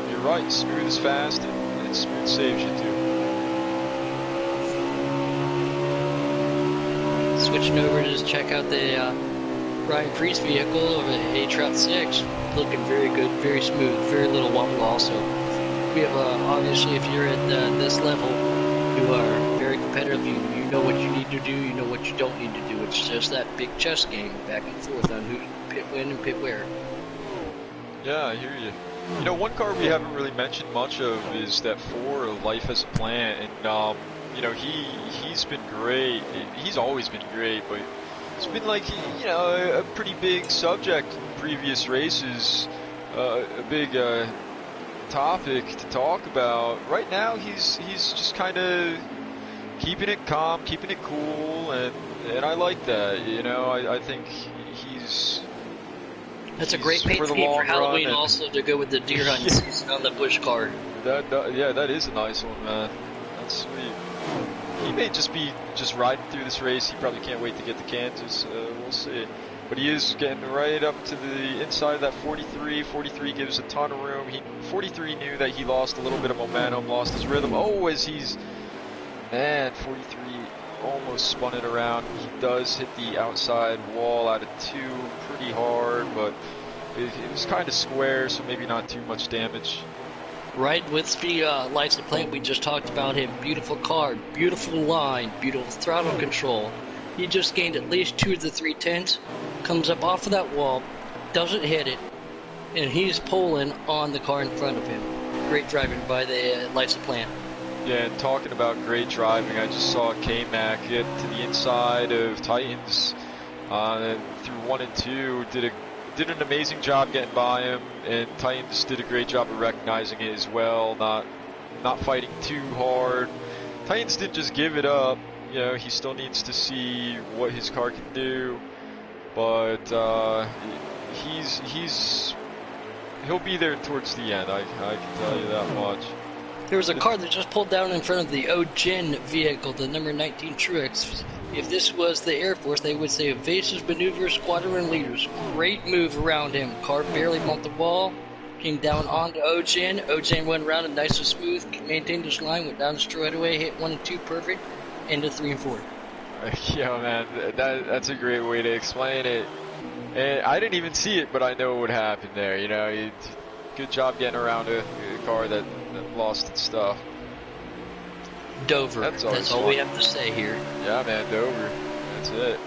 you're right, smooth is fast, and smooth saves you too. Switching over to just check out the Ryan Priest vehicle over the A-Trout 6. Looking very good, very smooth, very little wobble also. We have, obviously, if you're at this level, you are very competitive. You know what you need to do. You know what you don't need to do. It's just that big chess game back and forth on who pit when and pit where. Yeah, I hear you. You know, one car we haven't really mentioned much of is that 4 Life as a Plant, and you know, he's been great. He's always been great, but it's been like, you know, a pretty big subject in previous races, a big topic to talk about. Right now, he's just kind of keeping it calm, keeping it cool, and I like that. You know, I think he's. That's a great paint scheme for Halloween. Also, to go with the deer hunting season on the Busch car. Yeah, that is a nice one, man. That's sweet. He may just be riding through this race. He probably can't wait to get to Kansas. We'll see. But he is getting right up to the inside of that 43. 43 gives a ton of room. 43 knew that he lost a little bit of momentum, lost his rhythm. Oh, as he's... Man, 43 almost spun it around. He does hit the outside wall out of 2 pretty hard, but it was kind of square, so maybe not too much damage. Right with the Lights of Plant, we just talked about him. Beautiful car, beautiful line, beautiful throttle control. He just gained at least 2 of the 3 tenths, comes up off of that wall, doesn't hit it, and he's pulling on the car in front of him. Great driving by the Lights of Plant. Yeah, and talking about great driving, I just saw K-Mac get to the inside of Titans through 1 and 2, did an amazing job getting by him, and Titans did a great job of recognizing it as well, not fighting too hard. Titans didn't just give it up. You know, he still needs to see what his car can do, but he'll be there towards the end. I can tell you that much. There was a car that just pulled down in front of the Ogen vehicle, the number 19 Truex. If this was the Air Force, they would say evasive maneuver, squadron leaders. Great move around him. Car barely bumped the wall, came down onto Ogen. Ogen went around and nice and smooth, maintained his line, went down the straightaway, hit 1 and 2 perfect, into 3 and 4. Yeah, man, that's a great way to explain it. And I didn't even see it, but I know what happened there. You know, good job getting around a car that lost its stuff. Dover. That's all we have to say here. Yeah, man, Dover. That's it.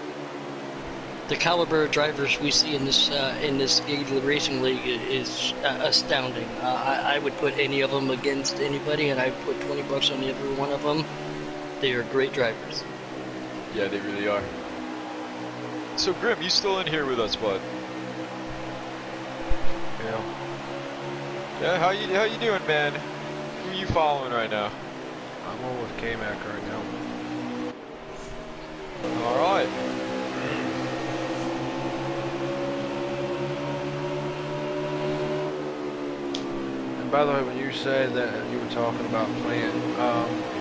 The caliber of drivers we see in this Giggity Racing League is astounding. I would put any of them against anybody, and I would put $20 on every one of them. They are great drivers. Yeah, they really are. So, Grim, you still in here with us, bud? Yeah. Yeah, how you doing, man? Who are you following right now? I'm on with K-Mac right now. All right. And by the way, when you said that you were talking about Plant,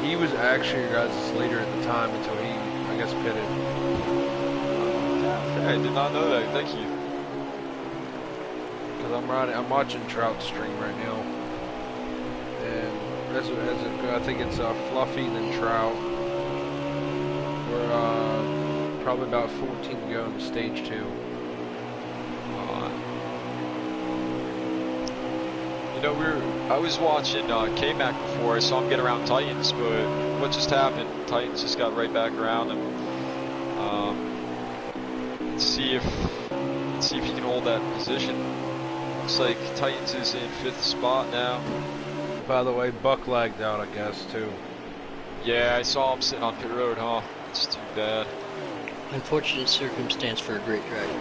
he was actually your guys' leader at the time until he, I guess, pitted. Okay, I did not know that. Thank you. Because I'm watching Trout stream right now, and I think it's Fluffy and then Trout. We're probably about 14 to go in stage 2. You know, I was watching K-Mac before. I saw him get around Titans, but what just happened? Titans just got right back around him. Let's see if he can hold that position. Looks like Titans is in 5th spot now. By the way, Buck lagged out, I guess, too. Yeah, I saw him sitting on pit road, huh? It's too bad. Unfortunate circumstance for a great driver.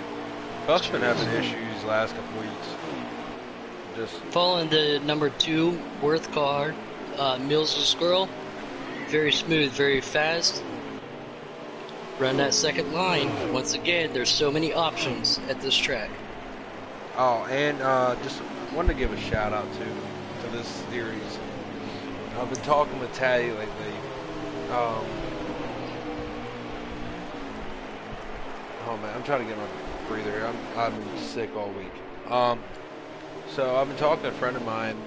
Buck's been having issues last couple weeks. Just following the number 2 Worth car, Mills the Squirrel. Very smooth, very fast. Run that second line. Once again, there's so many options at this track. Oh, and just wanted to give a shout out to this series. I've been talking with Taddy lately. Oh man, I'm trying to get my breather here. I've been sick all week. So I've been talking to a friend of mine,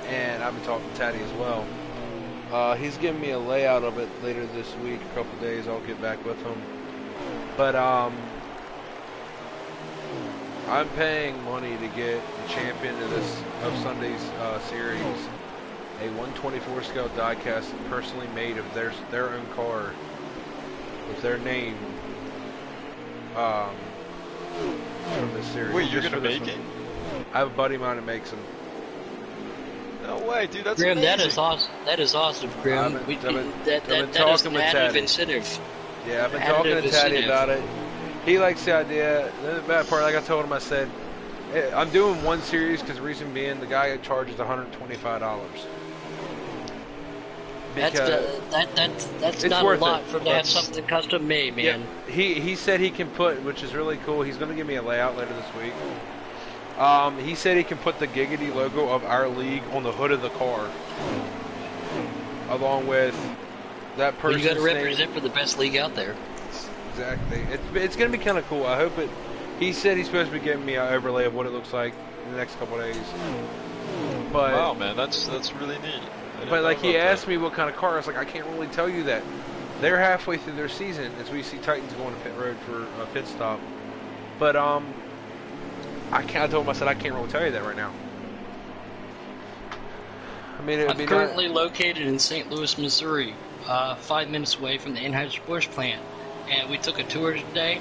and I've been talking to Taddy as well. He's giving me a layout of it later this week, a couple days. I'll get back with him. But I'm paying money to get the champion of Sunday's series, a 124 scale diecast personally made of their own car with their name from this series. Wait, you're just gonna for this make one. it? I have a buddy of mine that makes them. No way, dude. That's Grim, amazing. that is awesome. That is awesome, Grim. I've been That is talking an with additive Taddy. incentive. Yeah, I've been Additive talking to Taddy incentive. about it. He likes the idea. The bad part, like I told him, I said, I'm doing one series because the reason being the guy charges $125. That's It's not a worth lot it. for to have something custom made, man. Yeah, he said he can put, which is really cool. He's going to give me a layout later this week. He said he can put the Giggity logo of our league on the hood of the car, along with that Well, person's you got to name. represent for the best league out there. Exactly. It's going to be kind of cool. I hope it. He said he's supposed to be giving me an overlay of what it looks like in the next couple of days. But Wow, man, that's really neat. but like he asked me what kind of car. I was like, I can't really tell you that. They're halfway through their season as we see Titans going to pit road for a pit stop. But I told him, I said I can't really tell you that right now. I mean, it would I'm be currently located in St. Louis, Missouri, 5 minutes away from the Anheuser-Busch plant, and we took a tour today,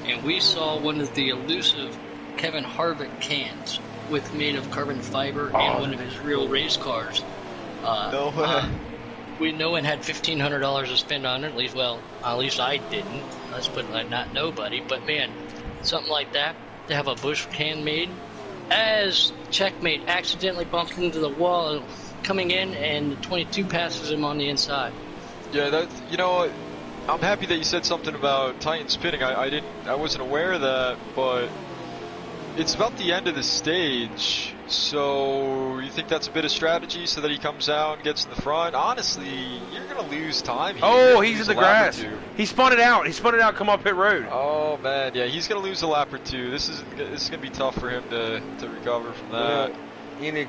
and we saw one of the elusive Kevin Harvick cans made of carbon fiber and one of his real race cars. No way. We no one had $1,500 to spend on it. At least I didn't. Let's put it not nobody, but man, something like that to have a Busch can made. As Checkmate accidentally bumped into the wall coming in, and the 22 passes him on the inside. Yeah, I'm happy that you said something about Titan spinning. I wasn't aware of that, but it's about the end of the stage. So you think that's a bit of strategy so that he comes out and gets in the front? Honestly, you're gonna lose time here. Oh, he's in the Lose a lap or grass. two. He spun it out. Come up pit road. Oh man, yeah, he's gonna lose a lap or two. This is gonna be tough for him to recover from that.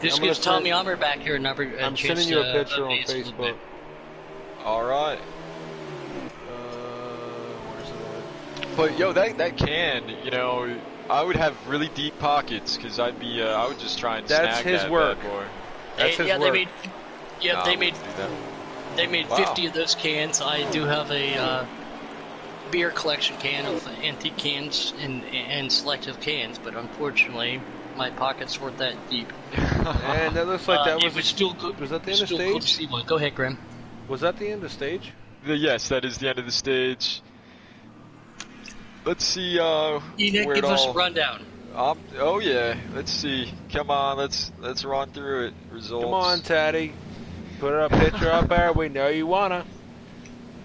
This gives Tommy Armour back here I'm sending you a picture on Facebook. All right. Where's it But yo, that can, I would have really deep pockets because I would just try and That's snag his that work. bad boy. That's his work. They made Do that. They made Wow. 50 of those cans. I do have a beer collection can of antique cans and selective cans, but unfortunately, my pockets weren't that deep. And that looks like that It was. was still good. Was that the end of Still cool to stage? see one. Go ahead, Graham. Was that the end of stage? Yes, that is the end of the stage. Let's see Enoch, where it give us a all. rundown. Oh yeah, let's see. Come on, let's run through it. Results. Come on, Taddy. Put a picture up there. We know you wanna.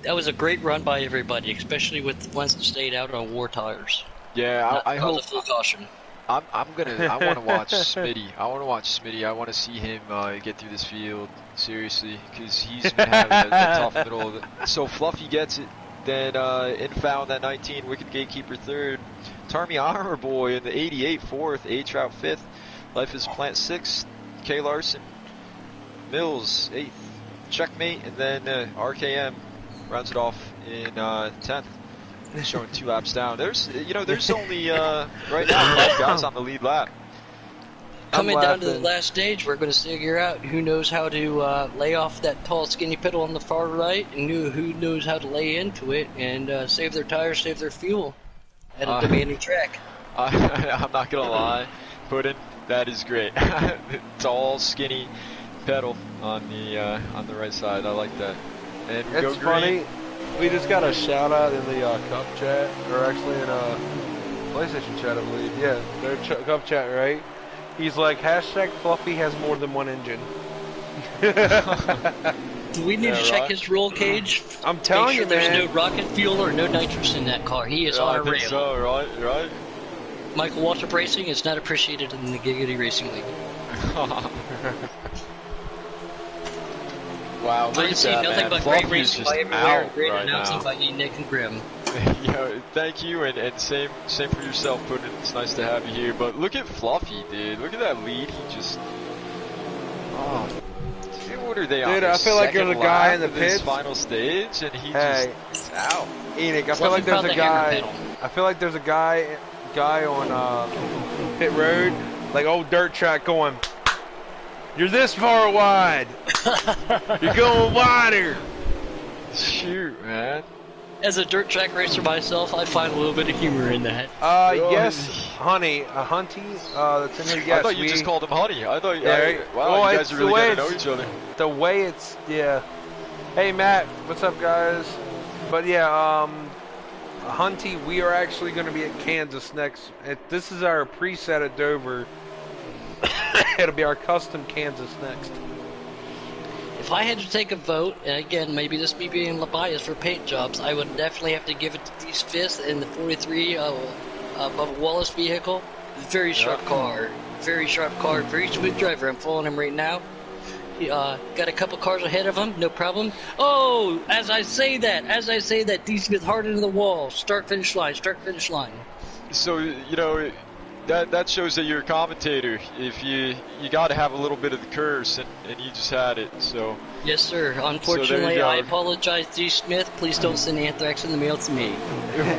That was a great run by everybody, especially with the ones that stayed out on war tires. Yeah, I Not hope. the full caution. I want to watch Smitty. I want to see him get through this field seriously because he's been having a tough middle. So Fluffy gets it. Then infound that 19, Wicked Gatekeeper third, Tarmy Armor Boy in the 88 fourth, A-Trout fifth, Life is Plant sixth, K Larson, Mills eighth, Checkmate, and then RKM rounds it off in 10th. Showing 2 laps down. There's only right now 5 guys on the lead lap. Coming down to the laughing. last stage, we're going to figure out who knows how to lay off that tall, skinny pedal on the far right, and who knows how to lay into it and save their tires, save their fuel at a demanding track. I'm not gonna lie, Puddin', that is great. Tall, skinny pedal on the right side. I like that. And we It's go funny. green. We just got a shout out in the Cup chat, or actually in PlayStation chat, I believe. Yeah, their Cup chat, right? He's like, hashtag Fluffy has more than one engine. Do we need Yeah, to check right. his roll cage? I'm telling Make sure you, there's man. no rocket fuel or no nitrous in that car. He is on I a think rail. so, right? Michael Waltrip Racing is not appreciated in the Giggity Racing League. Wow, look I at see that, nothing man. but Fluffy great is racing just by everywhere, out great right announcing now. by Nick and Grim. Thank you, and same for yourself, Puddin'. It's nice to have you here. But look at Fluffy, dude. Look at that lead. He just. Oh, dude, what are they on? Dude, their I feel like there's second a guy lap in the of this pits. final stage, and he Hey. just is out. Enoch, I feel Fluffy like there's found a the hammer guy. pedal. I feel like there's a guy on pit road, like old dirt track, going. You're this far wide. You're going wider. Shoot, man. As a dirt track racer myself, I find a little bit of humor in that. Yes, honey, Hunty, that's in here. Yes, I thought you just called him Honey. I thought, Yeah, wow, well, you it's guys are the really way getting to know it's- each other. the way it's, yeah. Hey, Matt, what's up, guys? But yeah, Hunty, we are actually going to be at Kansas next. This is our preset at Dover. It'll be our custom Kansas next. If I had to take a vote, and again, maybe this me being biased for paint jobs, I would definitely have to give it to Dees Fist in the 43 Bubba Wallace vehicle. Very sharp car. Very sharp car. Very smooth driver. I'm following him right now. He, got a couple cars ahead of him, no problem. Oh, as I say that, Dees Fist hard into the wall. Start, finish line, start, finish line. So, you know, that shows that you're a commentator. If you got to have a little bit of the curse, and you just had it. So Yes, sir. So Unfortunately, there you go. I apologize, D. Smith. Please don't send anthrax in the mail to me.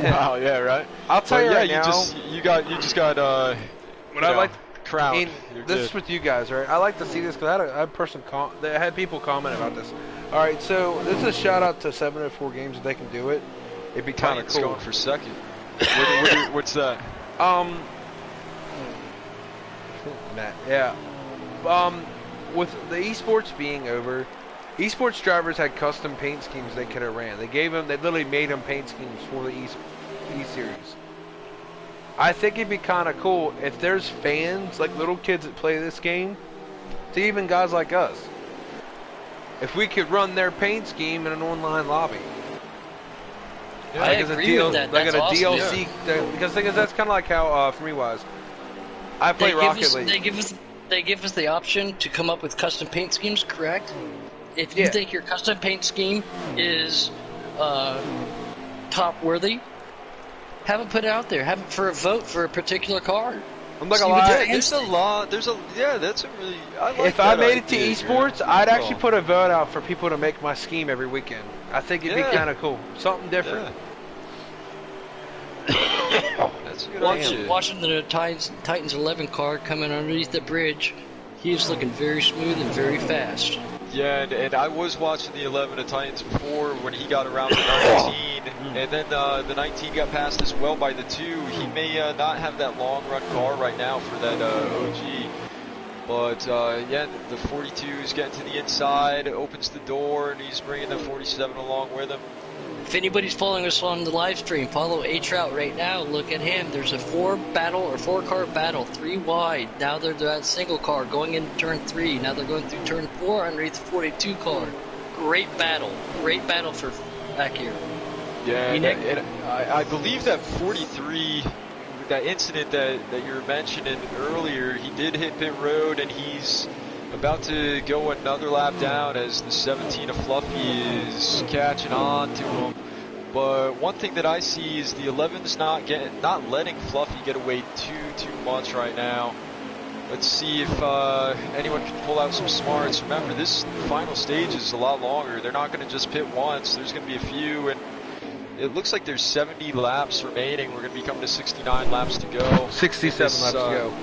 wow, yeah, right. I'll tell But you yeah, right you now. just got What I like, crowned. I mean, You're this good. is with you guys, right? I like to see this because I had people comment about this. All right, so this is a shout out to 704 Games if they can do it. It'd be kind of Titans cool. going for second. What's that? Matt, yeah. With the esports being over, esports drivers had custom paint schemes they could have ran. They literally made them paint schemes for the E-Series. I think it'd be kind of cool if there's fans, like little kids that play this game, to even guys like us. If we could run their paint scheme in an online lobby. I Like as a agree deal, with that. like That's a awesome. DLC. Because the thing is, that's kind of like how for me was. I play Rocket League. They give us the option to come up with custom paint schemes, correct? If you Yeah. think your custom paint scheme is top worthy, have it put out there. Have it for a vote for a particular car. I'm not See gonna what lie. the There's a lot. That's a really. I like If I that made it to idea, esports, yeah. I'd actually Cool. put a vote out for people to make my scheme every weekend. I think it'd Yeah. be kind of cool, something different. That's a good idea. Watching the Titans 11 car coming underneath the bridge, he's looking very smooth and very fast. Yeah, and I was watching the 11 of Titans before when he got around the 19, and then the 19 got passed as well by the 2. He may not have that long run car right now for that OG, but yeah, the 42 is getting to the inside, opens the door, and he's bringing the 47 along with him. If anybody's following us on the live stream, follow H-Route right now. Look at him. There's a four car battle, 3 wide. Now they're that single car going into turn 3. Now they're going through turn 4 underneath the 42 car. Great battle for back here. Yeah, Hey, Nick. and I believe that 43, that incident that you were mentioning earlier, he did hit pit road and he's about to go another lap down as the 17 of Fluffy is catching on to him. But one thing that I see is the 11's not letting Fluffy get away too much right now. Let's see if anyone can pull out some smarts. Remember, this final stage is a lot longer. They're not going to just pit once. There's going to be a few, and it looks like there's 70 laps remaining. We're going to be coming to 69 laps to go. 67 laps to go.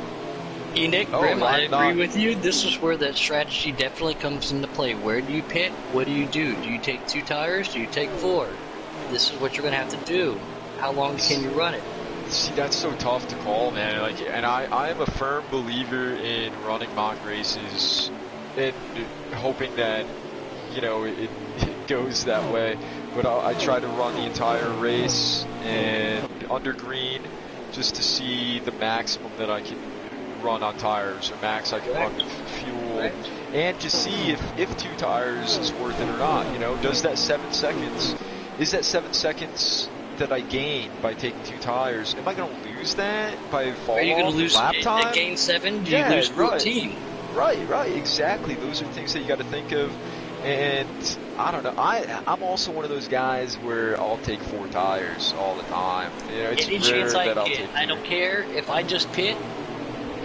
Nick, Oh, Grim, I I'm agree not. with you. This is where that strategy definitely comes into play. Where do you pit? What do you do? Do you take 2 tires? Do you take 4? This is what you're going to have to do. How long can you run it? See, that's so tough to call, man. Like, and I am a firm believer in running mock races and hoping that, you know, it goes that way. But I try to run the entire race and under green just to see the maximum that I can run on tires, or max I can run with fuel, and to see if 2 tires is worth it or not. You know, does that 7 seconds, is that 7 seconds that I gain by taking 2 tires, am I going to lose that by fall Are you going off to lose lap time? at gain 7? Do Yeah, you lose right. 14? Right, exactly. Those are things that you got to think of. And I don't know. I'm also one of those guys where I'll take 4 tires all the time. You know, it's Any rare chance I that I'll get, take. I don't care if I just pit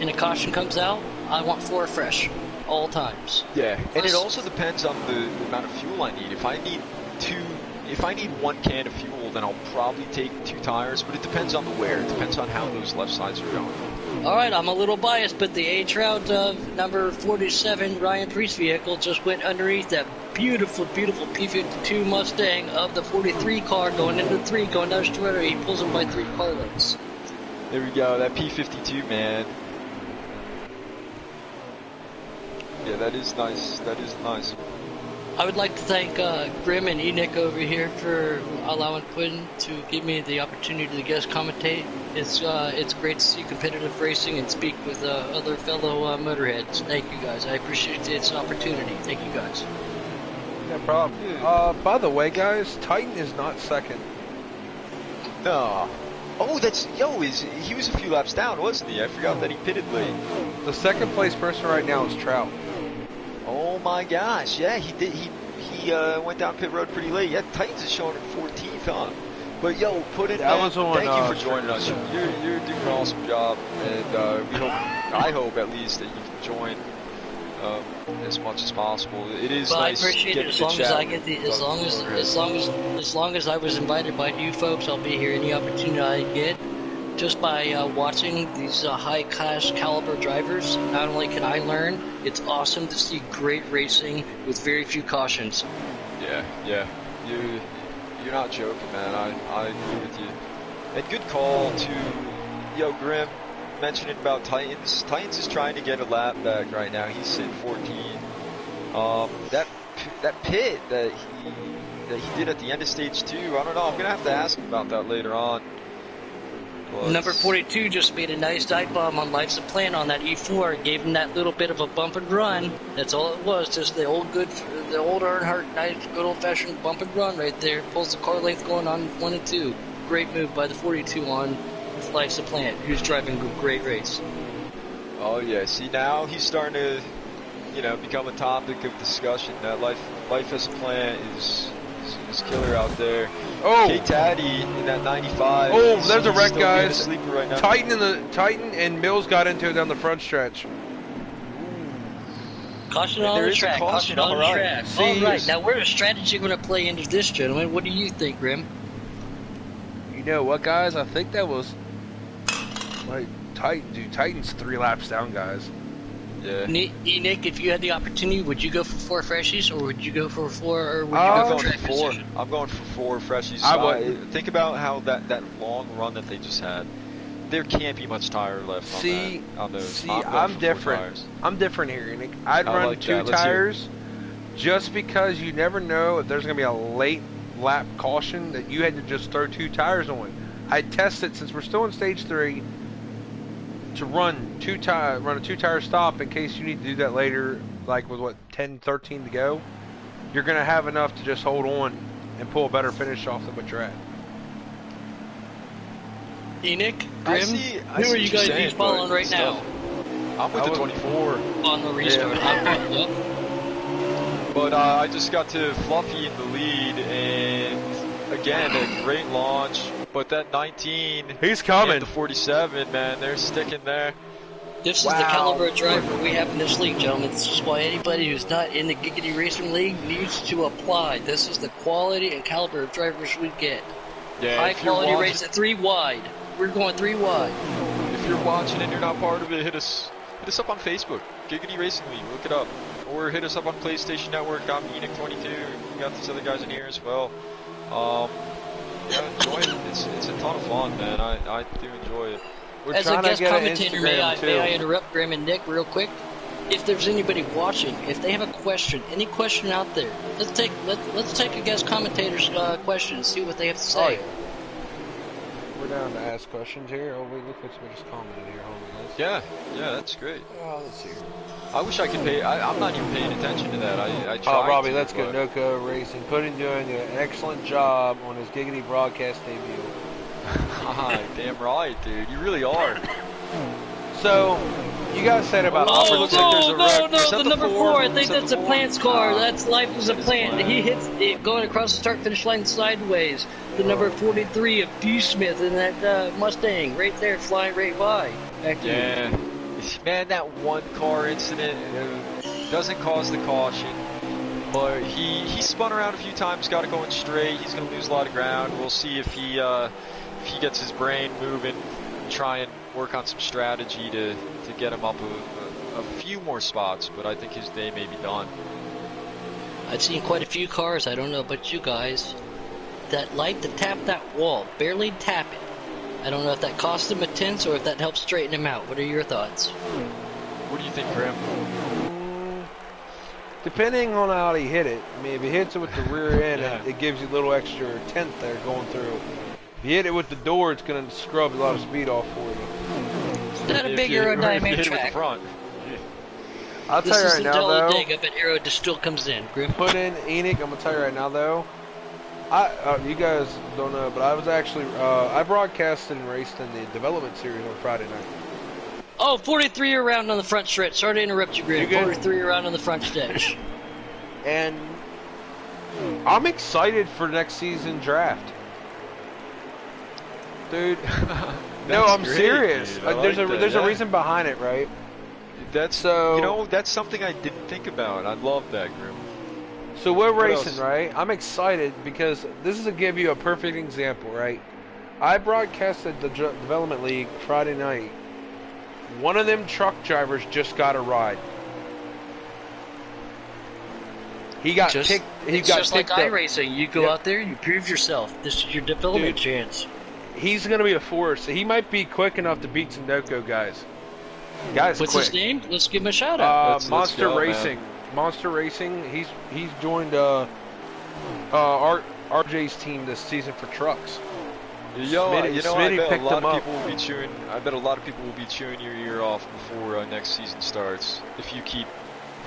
and a caution comes out. I want 4 fresh, all times. Yeah, and it Plus- also depends on the amount of fuel I need. If I need 1 can of fuel, then I'll probably take 2 tires. But it depends on the wear. It depends on how those left sides are going. All right, I'm a little biased, but the A-Trout number 47 Ryan Priest vehicle just went underneath that beautiful, beautiful P52 Mustang of the 43 car going into 3, going down Strider. He pulls him by 3 car lengths. There we go, that P52, man. Yeah, that is nice. That is nice. I would like to thank Grim and Enoch over here for allowing Quinn to give me the opportunity to guest commentate. It's great to see competitive racing and speak with other fellow motorheads. Thank you guys. I appreciate this opportunity. Thank you guys. No problem. By the way, guys, Titan is not second. No. Oh, he was a few laps down, wasn't he? I forgot that he pitted late. The second place person right now is Trout. Oh my gosh, yeah, he did. He went down pit road pretty late. Yeah, Titans is showing him 14th, huh? But yo, put it. That was on, thank you for joining us. You're doing an awesome job, and I hope at least that you can join as much as possible. It is well, nice. I appreciate it as long as I get the as long as I was invited by you folks, I'll be here any opportunity I get. Just by watching these high-class caliber drivers, not only can I learn, it's awesome to see great racing with very few cautions. Yeah. You're not joking, man. I agree with you. And good call to Grim mentioning about Titans. Titans is trying to get a lap back right now. He's sitting 14. That pit that he did at the end of stage 2. I don't know. I'm gonna have to ask him about that later on. Number 42 just made a nice dive bomb on Life's a Plan on that E4. Gave him that little bit of a bump and run. That's all it was. Just the old Earnhardt, nice, good old-fashioned bump and run right there. Pulls the car length going on 1 and 2. Great move by the 42 on Life's a Plan, who's driving a great race. Oh yeah. See, now he's starting to, become a topic of discussion. That Life as a Plan is killer out there. Oh, K-Taddy in that 95. Oh, there's a wreck, guys. Right now. Titan and Mills got into it down the front stretch. Caution on the track. Caution on the track. See, all right, now where's the strategy going to play into this, gentlemen? What do you think, Grim? You know what, guys? I think that was Titan's 3 laps down, guys. Yeah. Nick, if you had the opportunity, would you go for 4 freshies, or would you go for 4, or would you I'm go going for for 4. I'm going for 4 freshies. Think about how that long run that they just had. There can't be much tire left on those. See, I'm different. I'm different here, Nick. I'd run like 2 tires just because you never know if there's going to be a late lap caution that you had to just throw 2 tires on. I tested, since we're still in stage 3, to run a 2-tire stop in case you need to do that later, like with 10, 13 to go. You're going to have enough to just hold on and pull a better finish off than what you're at. Enoch, Grim, who are you guys each following right now? I'm with the 24. On the restart. Yeah. But I just got to Fluffy in the lead, and again, a great launch. But that 19, he's coming. And the 47, man, they're sticking there. This is the caliber of driver we have in this league, gentlemen. This is why anybody who's not in the Giggity Racing League needs to apply. This is the quality and caliber of drivers we get. Yeah, high quality race at 3 wide. We're going 3 wide. If you're watching and you're not part of it, hit us up on Facebook, Giggity Racing League. Look it up, or hit us up on PlayStation Network. I'm Enoch22. We got these other guys in here as well. Enjoy it. It's a ton of fun, man. I do enjoy it. As a guest commentator, may I interrupt Graham and Nick real quick? If there's anybody watching, if they have a question, any question out there, let's take a guest commentator's question and see what they have to say. Oh, yeah. We're down to ask questions here. Oh wait, look what somebody just commented here. Hold on, yeah, that's great. Oh, let's see. I wish I could pay. I'm not even paying attention to that. I try. Oh, Robbie, let's go. Noco Racing. Doing an excellent job on his Giggity broadcast debut. Damn right, dude. You really are. So, you guys said about the number 4. I think that's a Plant's car. That's Life is a Plant. He hits it going across the start-finish line sideways. The number 43 of B. Smith in that Mustang right there, flying right by. Back to you. Man, that one car incident doesn't cause the caution, but he spun around a few times, got it going straight. He's going to lose a lot of ground. We'll see if he gets his brain moving try and work on some strategy to get him up a few more spots, but I think his day may be done. I've seen quite a few cars, I don't know about you guys, that like to tap that wall, barely tap it. I don't know if that cost him a tenth or if that helps straighten him out. What are your thoughts? What do you think, Grim? Depending on how he hit it. I mean, if he hits it with the rear end, Yeah. it gives you a little extra tenth there going through. If you hit it with the door, it's going to scrub a lot of speed off for you. Is that a If big you- or if you aerodynamic hit it with the track? front. I'll This tell you is right the now, Dollar though. Dig. I bet Aero just still comes in. Grim. Put in Enoch. I'm gonna tell you right now, though. You guys don't know, but I was actually I broadcasted and raced in the development series on Friday night. Oh, 43 around on the front stretch. Sorry to interrupt you, Grim. You good? 43 around on the front stretch. And I'm excited for next season draft, dude. No, That's I'm great, serious. dude. I There's like a that, there's a yeah. reason behind it, right? That's So- that's something I didn't think about. I love that, Grim. So we're What racing, else? right? I'm excited because this is to give you a perfect example, right? I broadcasted the development league Friday night. One of them truck drivers just got a ride. He got picked. He It's got just like picked up. iRacing. You go Yep. out there, you prove yourself. This is your development Dude. chance. He's gonna be a force. He might be quick enough to beat some Noco guys. Guys, What's quick. his name? Let's give him a shout out. Let's Monster go, man. Racing. Monster Racing. He's joined RJ's team this season for trucks. Yo, Smitty- you know, Smitty I bet a picked lot him of up. people will be chewing. I bet a lot of people will be chewing your ear off before next season starts if you keep.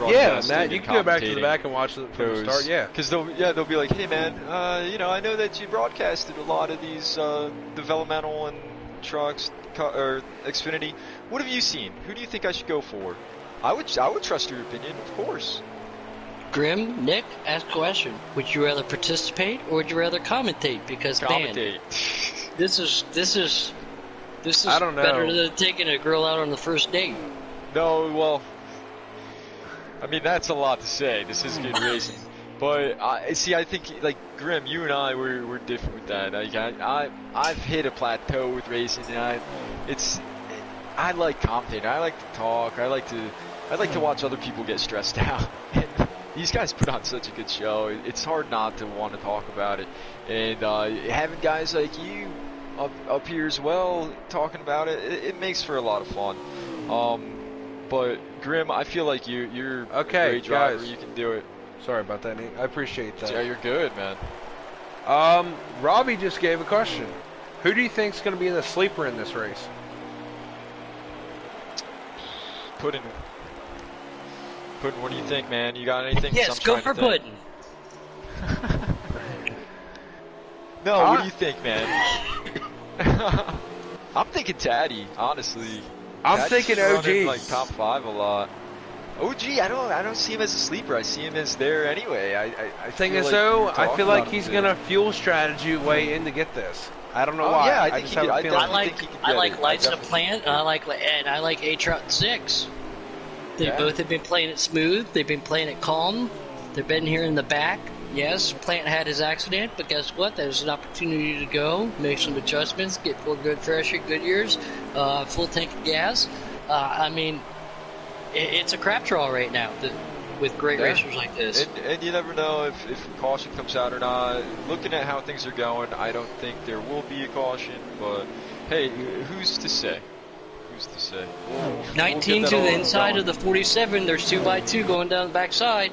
Yeah, Matt, you can go back to the commentating back and watch it from the start. Yeah. because they'll be like, hey man, I know that you broadcasted a lot of these developmental and trucks or Xfinity. What have you seen? Who do you think I should go for? I would trust your opinion, of course. Grim, Nick, ask a question. Would you rather participate or would you rather commentate? Because man, Commentate. this is I don't know. better than taking a girl out on the first date. No, well, I mean that's a lot to say. This is good racing, but I think like Grim, you and I we're different with that. Like I've hit a plateau with racing, and I like commentating. I like to talk. I like to watch other people get stressed out. And these guys put on such a good show. It's hard not to want to talk about it. And having guys like you up here as well talking about it makes for a lot of fun. But Grim, I feel like you're a Okay, great driver. guys. You can do it. Sorry about that, Nick. I appreciate that. Yeah, you're good, man. Robbie just gave a question. Who do you think's going to be the sleeper in this race? Puddin', what do you think, man? You got anything? 'Cause Yes, I'm go trying for to think. Puddin. No, what do you think, man? I'm thinking Taddy, honestly. I'm Taddy's thinking running, OG. like top 5 a lot. OG, I don't see him as a sleeper. I see him as there anyway. I Thing feel is, like though, we were I talking feel like about he's him going to today. fuel strategy way in to get this. I don't know Oh, why. yeah, I think just he have did. a I feeling. definitely think he could I get like it. Lights I of Plant, and I like A-Trot 6. They Yeah. both have been playing it smooth. They've been playing it calm. They've been here in the back. Yes, Plant had his accident, but guess what? There's an opportunity to go, make some adjustments, get 4 good fresh good years, full tank of gas. I mean, it's a crap draw right now with great Yeah. racers like this. And you never know if caution comes out or not. Looking at how things are going, I don't think there will be a caution, but hey, who's to say? Who's to say? We'll 19 get to that the all inside going. of the 47. There's 2x2 going down the backside.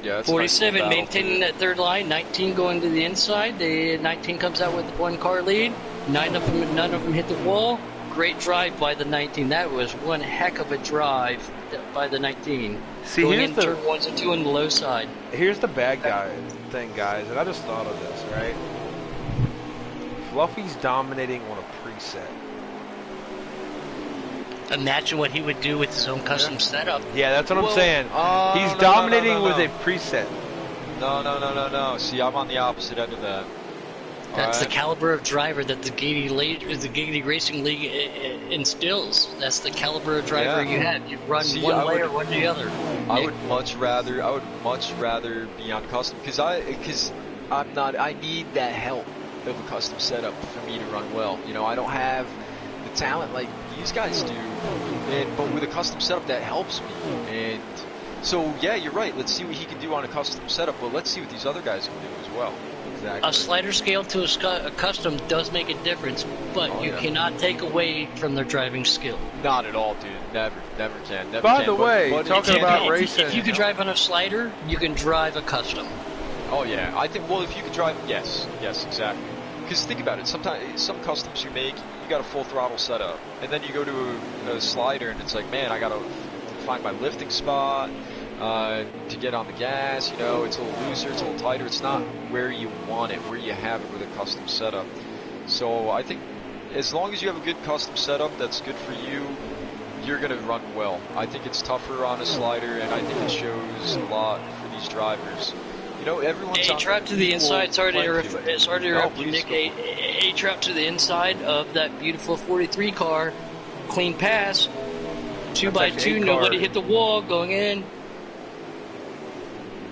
Yeah, it's a nice 47 little battle maintaining too. that third line. 19 going to the inside. The 19 comes out with 1 car lead. None of them hit the wall. Great drive by the 19. That was one heck of a drive by the 19. See, going here's in the turn 1s and 2 on the low side. here's the bad guy thing, guys, and I just thought of this, right? Fluffy's dominating on a preset. Imagine what he would do with his own custom setup. Yeah, that's what Well, I'm saying. oh, He's no, dominating no. with a preset. No. See, I'm on the opposite end of that. That's the Alright. caliber of driver that the Giggity Racing League instills. That's the caliber of driver Yeah. you have. You run See, one I way would- or one the other. I Nick? would much rather be on custom because I'm not. I need that help. of a custom setup for me to run well. You know, I don't have the talent like these guys do, but with a custom setup that helps me. And so, yeah, you're right. Let's see what he can do on a custom setup, but let's see what these other guys can do as well. Exactly. A slider scale to a custom does make a difference, but you cannot take away from their driving skill. Not at all, dude. Never can. Never By can. the way, but talking about racing, if you can drive on a slider, you can drive a custom. Oh yeah, I think. Well, if you could drive, yes, exactly. Because think about it. Sometimes some customs you make, you got a full throttle setup, and then you go to a slider, and it's like, man, I gotta find my lifting spot to get on the gas. You know, it's a little looser, it's a little tighter. It's not where you want it, where you have it with a custom setup. So I think as long as you have a good custom setup that's good for you, you're gonna run well. I think it's tougher on a slider, and I think it shows a lot for these drivers. You know, everyone's on A-trap to the inside. Sorry to interrupt you, Nick. Go. A-trap to the inside of that beautiful 43 car. Clean pass. 2x2. Nobody hit the wall. Going in.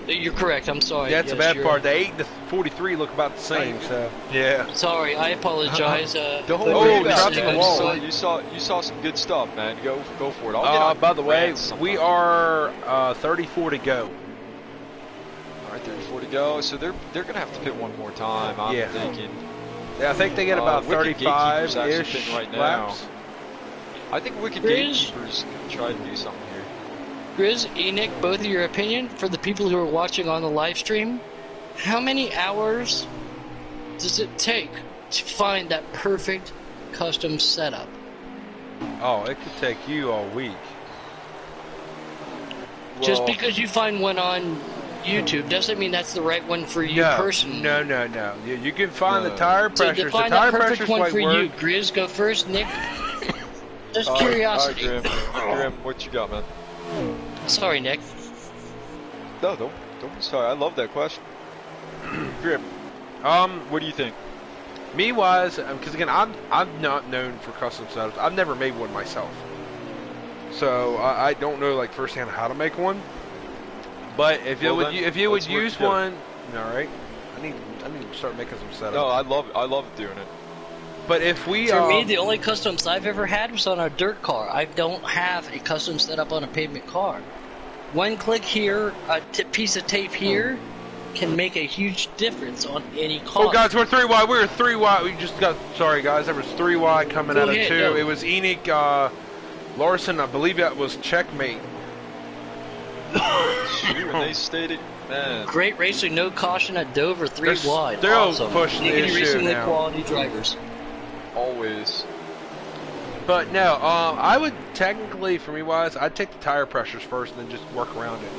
You're correct. I'm sorry. Yeah, that's the bad part. The 8 and the 43 look about the same. So yeah. Sorry, I apologize. Don't worry about dropping it. the wall. You saw some good stuff, man. Go for it. I'll get on By the way, rants sometime. we are 34 to go. All right, 34 to go. So they're gonna have to pit one more time. I'm thinking. Yeah, I think they get about Wicked Gatekeeper's actually 35-ish pitting right now. laps. I think Wicked Grizz? Gatekeeper's gonna try to do something here. Grizz, Enoch, both of your opinion for the people who are watching on the live stream. How many hours does it take to find that perfect custom setup? Oh, it could take you all week. Just Well, because you find one on YouTube doesn't mean that's the right one for you personally. No. You can find the tire So pressures. to find the tire that perfect pressures one might for work. you, Grizz, go first. Nick, just all right, curiosity. Grim, what you got, man? Sorry, Nick. No, don't be sorry. I love that question. Grim, what do you think? Me wise, because again, I'm not known for custom setups. I've never made one myself, so I don't know like firsthand how to make one. But if you would use one, all right. I need to start making some setups. No, I love doing it. But if we For me, the only customs I've ever had was on a dirt car. I don't have a custom setup on a pavement car. One click here, a piece of tape here, can make a huge difference on any car. Oh, guys, we're 3 wide. We're 3 wide. We just got. Sorry, guys. There was 3 wide coming out of 2. Go. It was Enoch Larson. I believe that was checkmate. Shoot, and they stated, man. Great racing, no caution at Dover, 3 They're wide. still Awesome. pushing the Giggity issue racing with now. quality drivers. Always. But no, I would technically, for me wise, I'd take the tire pressures first and then just work around it.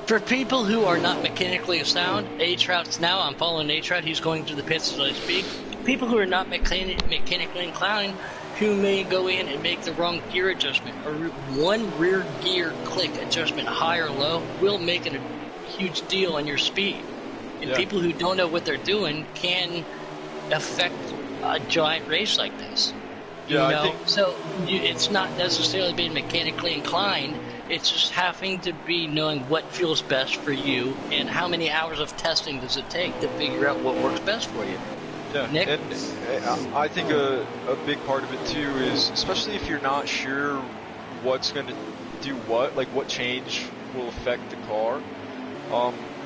For people who are not mechanically sound, A-Trout's now, I'm following A-Trout, he's going to the pits as I speak. People who are not mechanically inclined, who may go in and make the wrong gear adjustment, or one rear gear click adjustment high or low, will make a huge deal on your speed. And people who don't know what they're doing can affect a giant race like this. Yeah, you know? I think So it's not necessarily being mechanically inclined. It's just having to be knowing what feels best for you and how many hours of testing does it take to figure out what works best for you. Yeah, Nick? and I think a big part of it too is, especially if you're not sure what's going to do what, like what change will affect the car,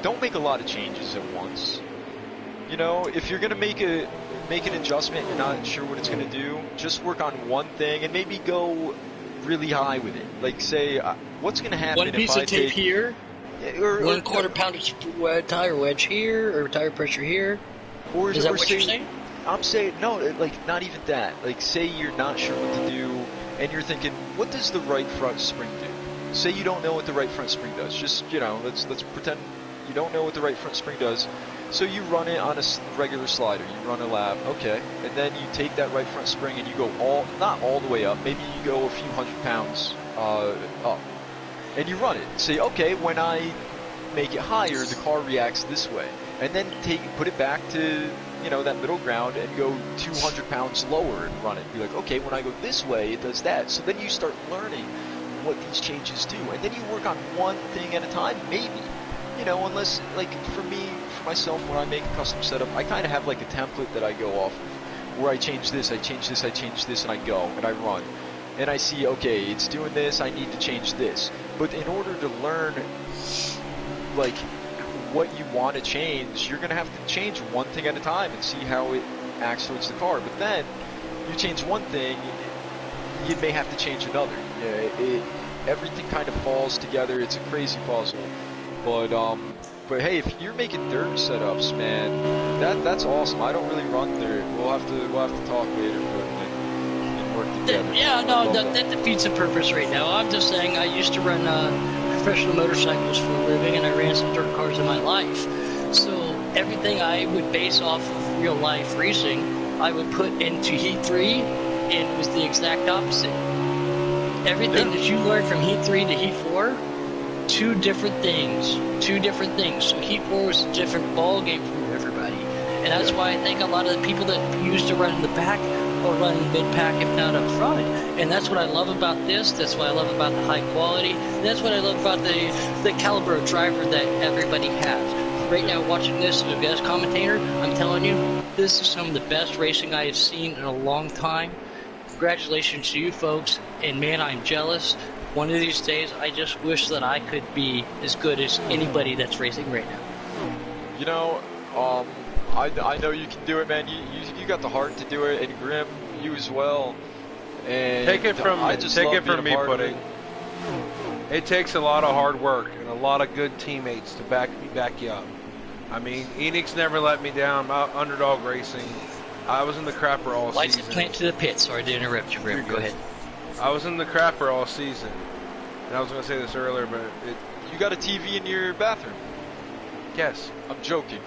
don't make a lot of changes at once. You know, if you're going to make an adjustment, you're not sure what it's going to do, just work on one thing and maybe go really high with it. Like say, what's going to happen One if piece I of tape take, here, or 1/4 pound of tire wedge here, or tire pressure here. Or Is that or what you're saying? I'm saying, no, like, not even that. Like, say you're not sure what to do, and you're thinking, what does the right front spring do? Say you don't know what the right front spring does. Just, you know, let's pretend you don't know what the right front spring does. So you run it on a regular slider. You run a lap, okay. And then you take that right front spring and you go not all the way up, maybe you go a few 100 pounds up. And you run it. Say, okay, when I make it higher, the car reacts this way. And then put it back to, you know, that middle ground and go 200 pounds lower and run it. Be like, okay, when I go this way, it does that. So then you start learning what these changes do. And then you work on one thing at a time, maybe. you know, unless, like, for me, for myself, when I make a custom setup, I kind of have, like, a template that I go off of, where I change this, I change this, I change this, and I go, and I run. And I see, okay, it's doing this, I need to change this. But in order to learn, like, what you want to change, you're going to have to change one thing at a time and see how it acts towards the car. But then, you change one thing, you may have to change another. Everything kind of falls together. It's a crazy puzzle. But hey, if you're making dirt setups, man, that's awesome. I don't really run dirt. We'll have to talk later and work together. Yeah, no, that defeats the purpose right now. I'm just saying I used to run professional motorcycles for a living, and I ran some dirt cars in my life. So everything I would base off of real life racing, I would put into Heat 3, and it was the exact opposite. Everything that you learned from Heat 3 to Heat 4, two different things. So Heat 4 was a different ball game for everybody. And that's why I think a lot of the people that used to run in the back or run in mid-pack, if not up front. And that's what I love about this. That's what I love about the high quality. That's what I love about the caliber of driver that everybody has. Right now, watching this as a guest commentator, I'm telling you, this is some of the best racing I have seen in a long time. Congratulations to you folks, and man, I'm jealous. One of these days, I just wish that I could be as good as anybody that's racing right now. You know, I know you can do it, man. You got the heart to do it, and Grim, you as well. And Take it from me, Pudding. It takes a lot of hard work and a lot of good teammates to back you up. I mean, Enix never let me down. Underdog Racing. I was in the crapper all Lights season. plant to the pit. Sorry to interrupt you, Grim. Go ahead. I was in the crapper all season. And I was going to say this earlier, but You got a TV in your bathroom? yes. I'm joking.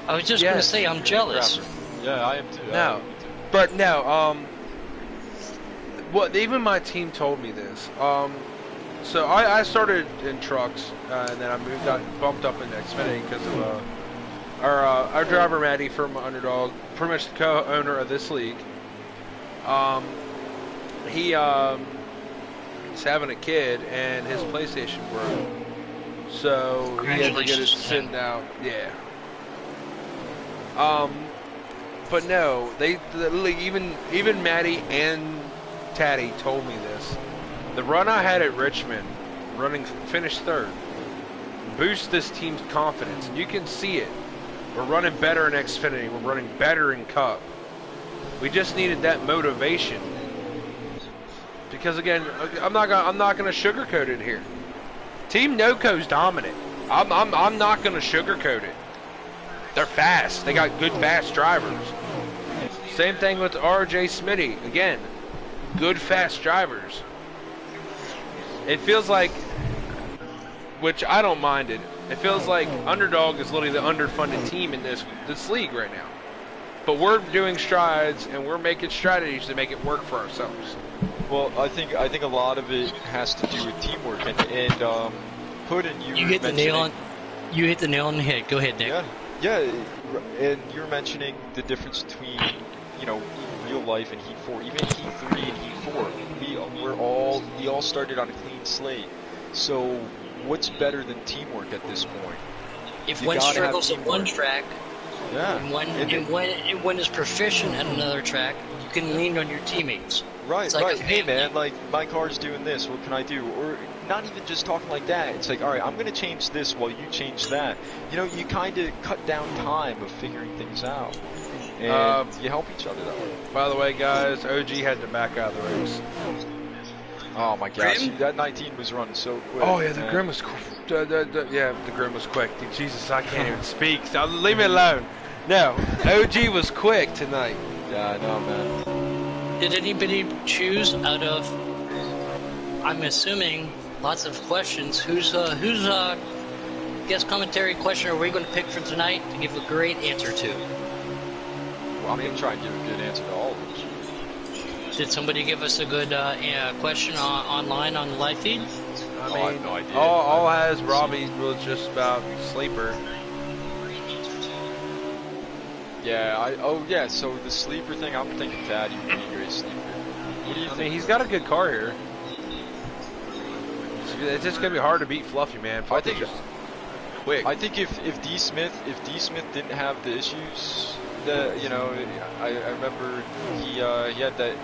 I was just going to say I'm jealous. Yeah, I am too. No. But no, what even my team told me this. So I started in trucks, and then I got bumped up into Xfinity because of our driver Maddie from Underdog, pretty much the co-owner of this league. He is having a kid, and his PlayStation broke, so he had to get it sitting out. Yeah. But no, even Maddie and Taddy told me this. The run I had at Richmond, finished third, boosts this team's confidence, and you can see it. We're running better in Xfinity. We're running better in Cup. We just needed that motivation. Because again, I'm not gonna sugarcoat it here. Team NoCo's dominant. I'm not gonna sugarcoat it. They're fast. They got good fast drivers. Same thing with RJ Smitty. Again, good fast drivers. It feels like, which I don't mind it. It feels like Underdog is literally the underfunded team in this league right now. But we're doing strides and we're making strategies to make it work for ourselves. Well, I think a lot of it has to do with teamwork and Puddin', you hit the nail on. You hit the nail on the head. Go ahead, Nick. Yeah, and you're mentioning the difference between, you know, real life and Heat 4, even Heat 3 and Heat 4. We all started on a clean slate. So what's better than teamwork at this point? If one struggles at one track, yeah, and one is proficient at another track, you can lean on your teammates. Right, like right. Hey man, like my car's doing this. What can I do? Or not even just talking like that. It's like, all right, I'm gonna change this while you change that. You know, you kind of cut down time of figuring things out, and you help each other that way. By the way, guys, OG had to back out of the race. Oh my gosh, that 19 was running so quick. Oh yeah, the Grim was quick. The Grim was quick. Jesus, I can't even speak. So leave me alone. No, OG was quick tonight. Yeah, I know, man. Did anybody choose out of, I'm assuming, lots of questions, whose guest commentary question are we going to pick for tonight to give a great answer to? Well, I'm going to try and give a good answer to all of them. Did somebody give us a good question online on the live feed? I have no idea. All has Robbie was just about sleeper. Yeah, so the sleeper thing, I'm thinking Thad, you would be a great sleeper. What do you think? I mean, he's got a good car here. It's just going to be hard to beat Fluffy, man. I think quick. I think if D Smith didn't have the issues that I remember he had that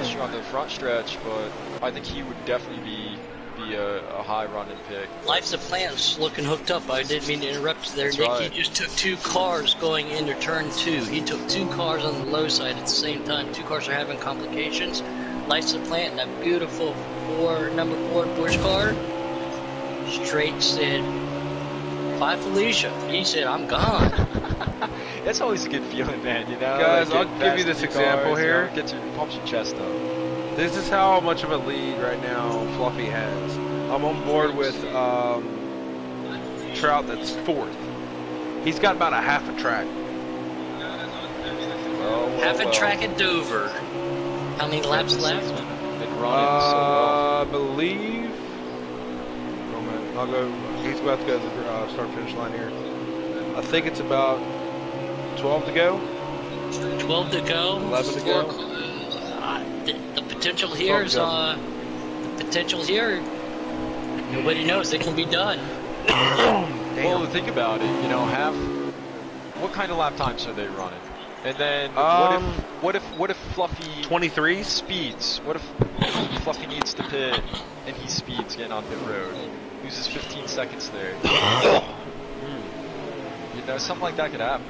issue on the front stretch, but I think he would definitely be a high running pick. Life's a Plan's looking hooked up. I didn't mean to interrupt you there, That's Nick. right. He just took 2 cars going into turn 2. He took 2 cars on the low side at the same time. 2 cars are having complications. Life's a Plant, that beautiful number 4 Bush car, straight said, "Bye, Felicia." He said, "I'm gone." That's always a good feeling, man. Guys, like I'll give you this example here. Pumps your chest up. This is how much of a lead right now Fluffy has. I'm on board with Trout that's 4th. He's got about a half a track. Half a track at Dover. How many laps left? Been running so well. I believe. Oh man, I'll go. He's about to go to the start finish line here. I think it's about 12 to go. 12 to go. 11 to go. The potential here is the potential here. Nobody knows it can be done. Well, think about it. What kind of lap times are they running? And then what if Fluffy 23s speeds? What if Fluffy needs to pit and he speeds getting on pit road? Loses 15 seconds there. Something like that could happen.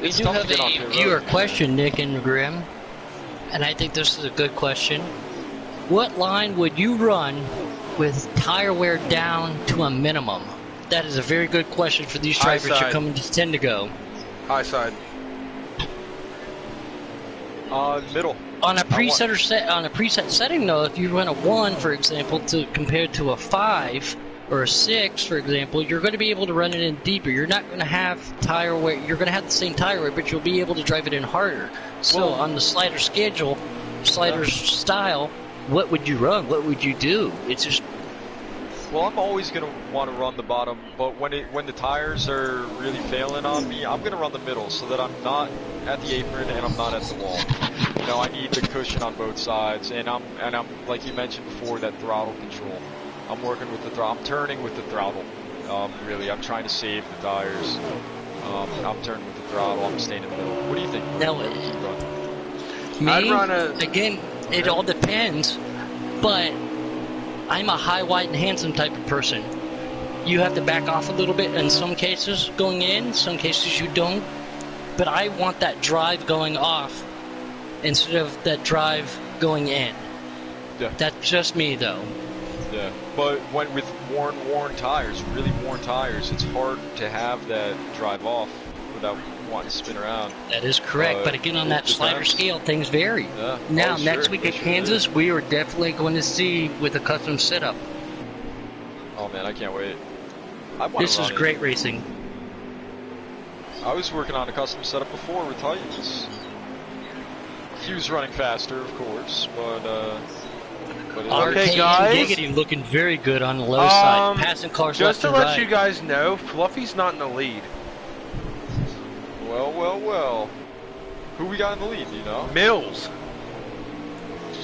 We do have a viewer question, Nick and Grim, and I think this is a good question. What line would you run with tire wear down to a minimum? That is a very good question for these drivers who come to 10 to go. high side. Middle. On a preset setting, though, if you run a 1, for example, compared to a 5 or a 6, for example, you're going to be able to run it in deeper. You're not going to have tire wear. You're going to have the same tire wear, but you'll be able to drive it in harder. So on the slider schedule, style, what would you run? What would you do? It's just. Well, I'm always going to want to run the bottom, but when the tires are really failing on me, I'm going to run the middle so that I'm not at the apron and I'm not at the wall. I need the cushion on both sides, and I'm like you mentioned before, that throttle control. I'm working with the throttle. I'm turning with the throttle. Really, I'm trying to save the tires. I'm turning with the throttle. I'm staying in the middle. What do you think? No, again, it all depends, but I'm a high, wide, and handsome type of person. You have to back off a little bit in some cases going in, some cases you don't. But I want that drive going off instead of that drive going in. Yeah. That's just me, though. Yeah, but with worn tires, really worn tires, it's hard to have that drive off without wanting to spin around. That is correct, but again, on that slider scale, things vary. Yeah. Now, next week at Kansas, we are definitely going to see with a custom setup. Oh man, I can't wait. This is great racing. I was working on a custom setup before with Titans. He was running faster, of course, but okay, guys. Giggity looking very good on the low side, passing cars just left to and let right. you guys know, Fluffy's not in the lead. Well. Who we got in the lead, Mills.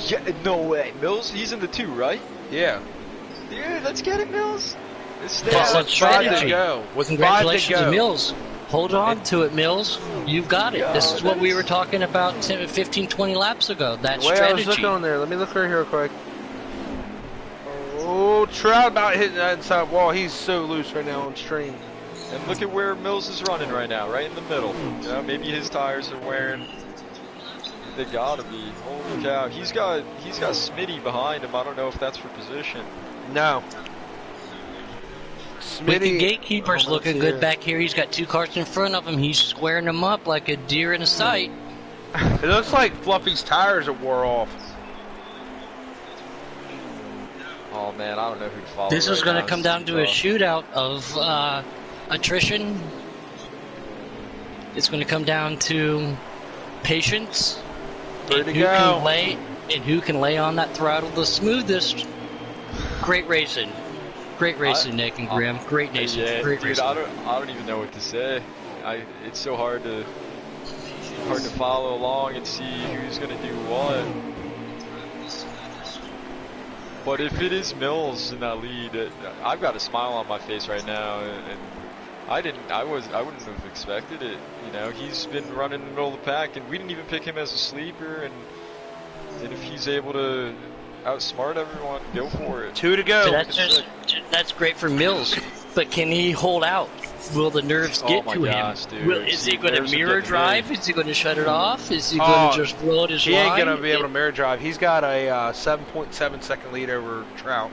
Yeah, no way. Mills, he's in the 2, right? Yeah. Dude, let's get it, Mills. That's strategy. Go. Congratulations to Mills. Hold on to it, Mills. You've got it. This is what we were talking about 10, 15, 20 laps ago. That strategy. I was looking on there. Let me look right here real quick. Oh, Trout about hitting that inside wall. He's so loose right now on stream. And look at where Mills is running right now, right in the middle. Maybe his tires are wearing. They gotta be. Holy cow! He's got Smitty behind him. I don't know if that's for position. No. Smitty Gatekeeper's looking good back here. He's got 2 cars in front of him. He's squaring them up like a deer in a sight. It looks like Fluffy's tires are wore off. Oh man, I don't know who to follow. This is going to come down to a shootout of attrition. It's going to come down to patience and who can lay on that throttle the smoothest. Great racing. Great racing, Nick and Graham. Great racing. Yeah, Great dude, racing. I don't even know what to say. It's so hard to follow along and see who's gonna do what. But if it is Mills in that lead, I've got a smile on my face right now, and I wouldn't have expected it. You know, he's been running in the middle of the pack, and we didn't even pick him as a sleeper. And if he's able to outsmart everyone, go for it. 2 to go. That's great for Mills, but can he hold out? Will the nerves get to him? Dude. Is he going to mirror drive? Is he going to shut it off? Is he going to just roll his He line? ain't going to be able to mirror drive. He's got a 7.7 second lead over Trout.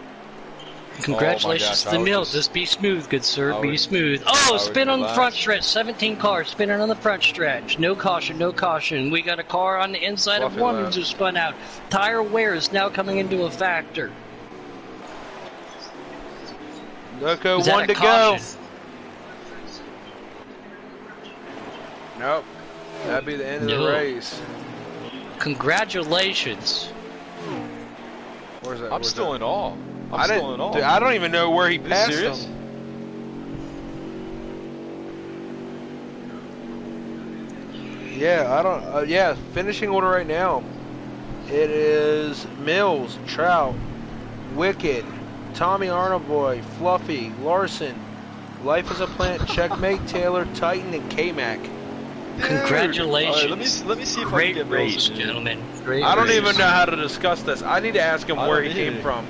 Congratulations to the Mills. Just be smooth, good sir. Be smooth. Oh, spin on the front stretch. 17 cars spinning on the front stretch. No caution, no caution. We got a car on the inside of one who just spun out. Tire wear is now coming into a factor. Loco, 1 to go. Nope. That'd be the end of the race. Congratulations. Where's that? I'm still in awe. Dude, I don't even know where he passed him. Yeah, I don't. Yeah, finishing order right now. It is Mills, Trout, Wicked, Tommy Arnold, Fluffy, Larson, Life is a Plant, Checkmate, Taylor, Titan, and K-Mac. Congratulations. Right, let me see if Great I can get race, Mills gentlemen. Great I don't race. even know how to discuss this. I need to ask him where he came from.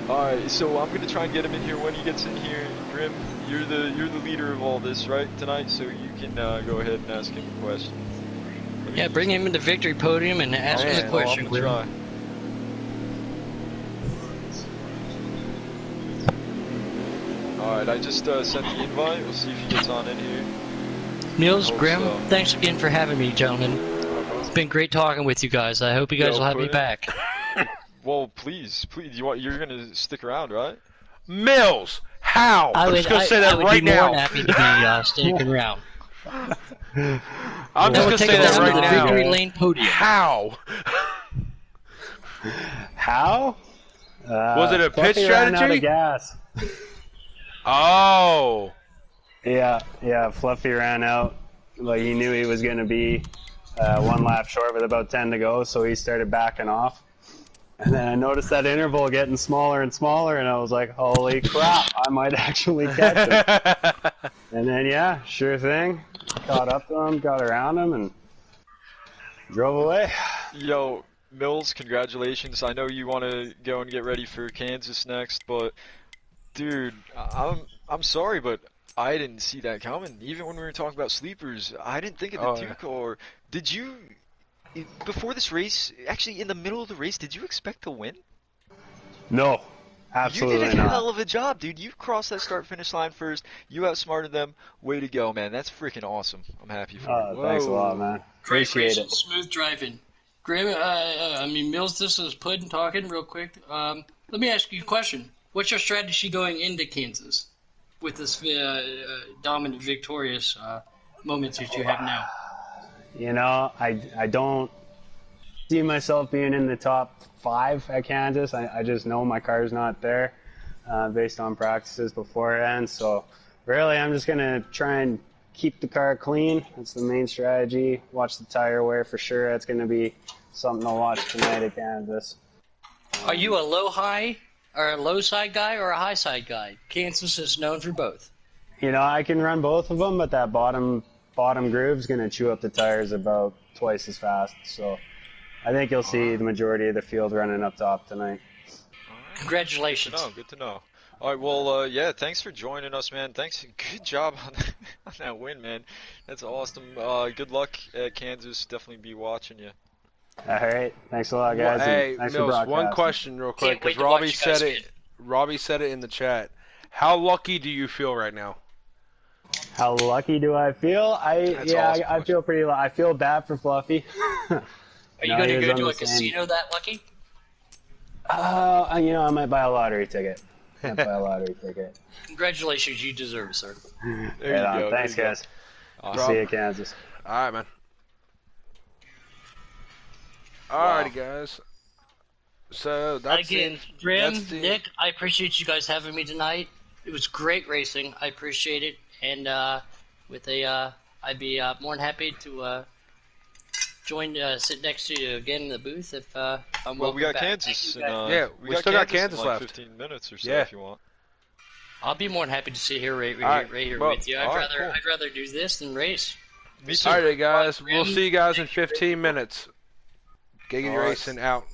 Alright, so I'm gonna try and get him in here. When he gets in here, Grim, you're the leader of all this, right, tonight? So you can go ahead and ask him a question. Yeah, bring him in the victory podium and ask him a question, I'm gonna try. Alright, I just sent the invite. We'll see if he gets on in here. Mills, Grim, thanks again for having me, gentlemen. It's been great talking with you guys. I hope you guys will have me back. Well, please, you're gonna stick around, right? Mills, how? I'm just gonna say that right now. I would be more than happy to be sticking around. I'm just gonna say that right now. Victory lane podium. How? How? Was it a pitch Fluffy ran out strategy? of gas. Oh. Yeah. Fluffy ran out. Like he knew he was going to be 1 lap short with about 10 to go, so he started backing off. And then I noticed that interval getting smaller and smaller, and I was like, "Holy crap! I might actually catch him." And then yeah, sure thing. Caught up to him, got around him, and drove away. Yo, Mills, congratulations. I know you want to go and get ready for Kansas next, but dude, I'm sorry, but I didn't see that coming. Even when we were talking about sleepers, I didn't think of the two-car. Did you, before this race, actually in the middle of the race, did you expect to win? No, absolutely not. You did a hell of a job, dude. You crossed that start-finish line first. You outsmarted them. Way to go, man. That's freaking awesome. I'm happy for you. Thanks a lot, man. Appreciate it. Smooth driving. Grim, Mills, this is Puddin talking real quick. Let me ask you a question. What's your strategy going into Kansas with this dominant, victorious moments that you have now? You know, I don't see myself being in the top 5 at Kansas. I just know my car's not there based on practices beforehand. So really, I'm just going to try and keep the car clean. That's the main strategy. Watch the tire wear for sure. That's going to be something to watch tonight at Kansas. Are you a low-high or a low-side guy or a high-side guy? Kansas is known for both. You know, I can run both of them, but that bottom groove is going to chew up the tires about twice as fast. So I think you'll see the majority of the field running up top tonight. Congratulations. Good to know. All right, well, yeah, thanks for joining us, man. Thanks. Good job on that win, man. That's awesome. Good luck at Kansas. Definitely be watching you. All right. Thanks a lot, guys. Well, hey, thanks Mills, one question real quick, because Robbie said it in the chat. How lucky do you feel right now? How lucky do I feel? I feel pretty. I feel bad for Fluffy. Are you going to go to a casino that lucky? You know, I might buy a lottery ticket. Congratulations, you deserve it, sir. There you go. Thanks, guys. Awesome. See you at Kansas. All right, man. Alrighty, guys. So that's Grim, Nick, I appreciate you guys having me tonight. It was great racing. I appreciate it, and I'd be more than happy to join, sit next to you again in the booth if I'm Well, welcome we got back. Kansas. Thank you, guys. Yeah, we still got Kansas in like left. 15 minutes or so Yeah. if you want. I'll be more than happy to sit here right Alright, here well, with you. alright, cool. I'd rather do this than race. Me too. Alright, guys. We'll see you guys in 15 minutes. Giggity Alright. Racing out.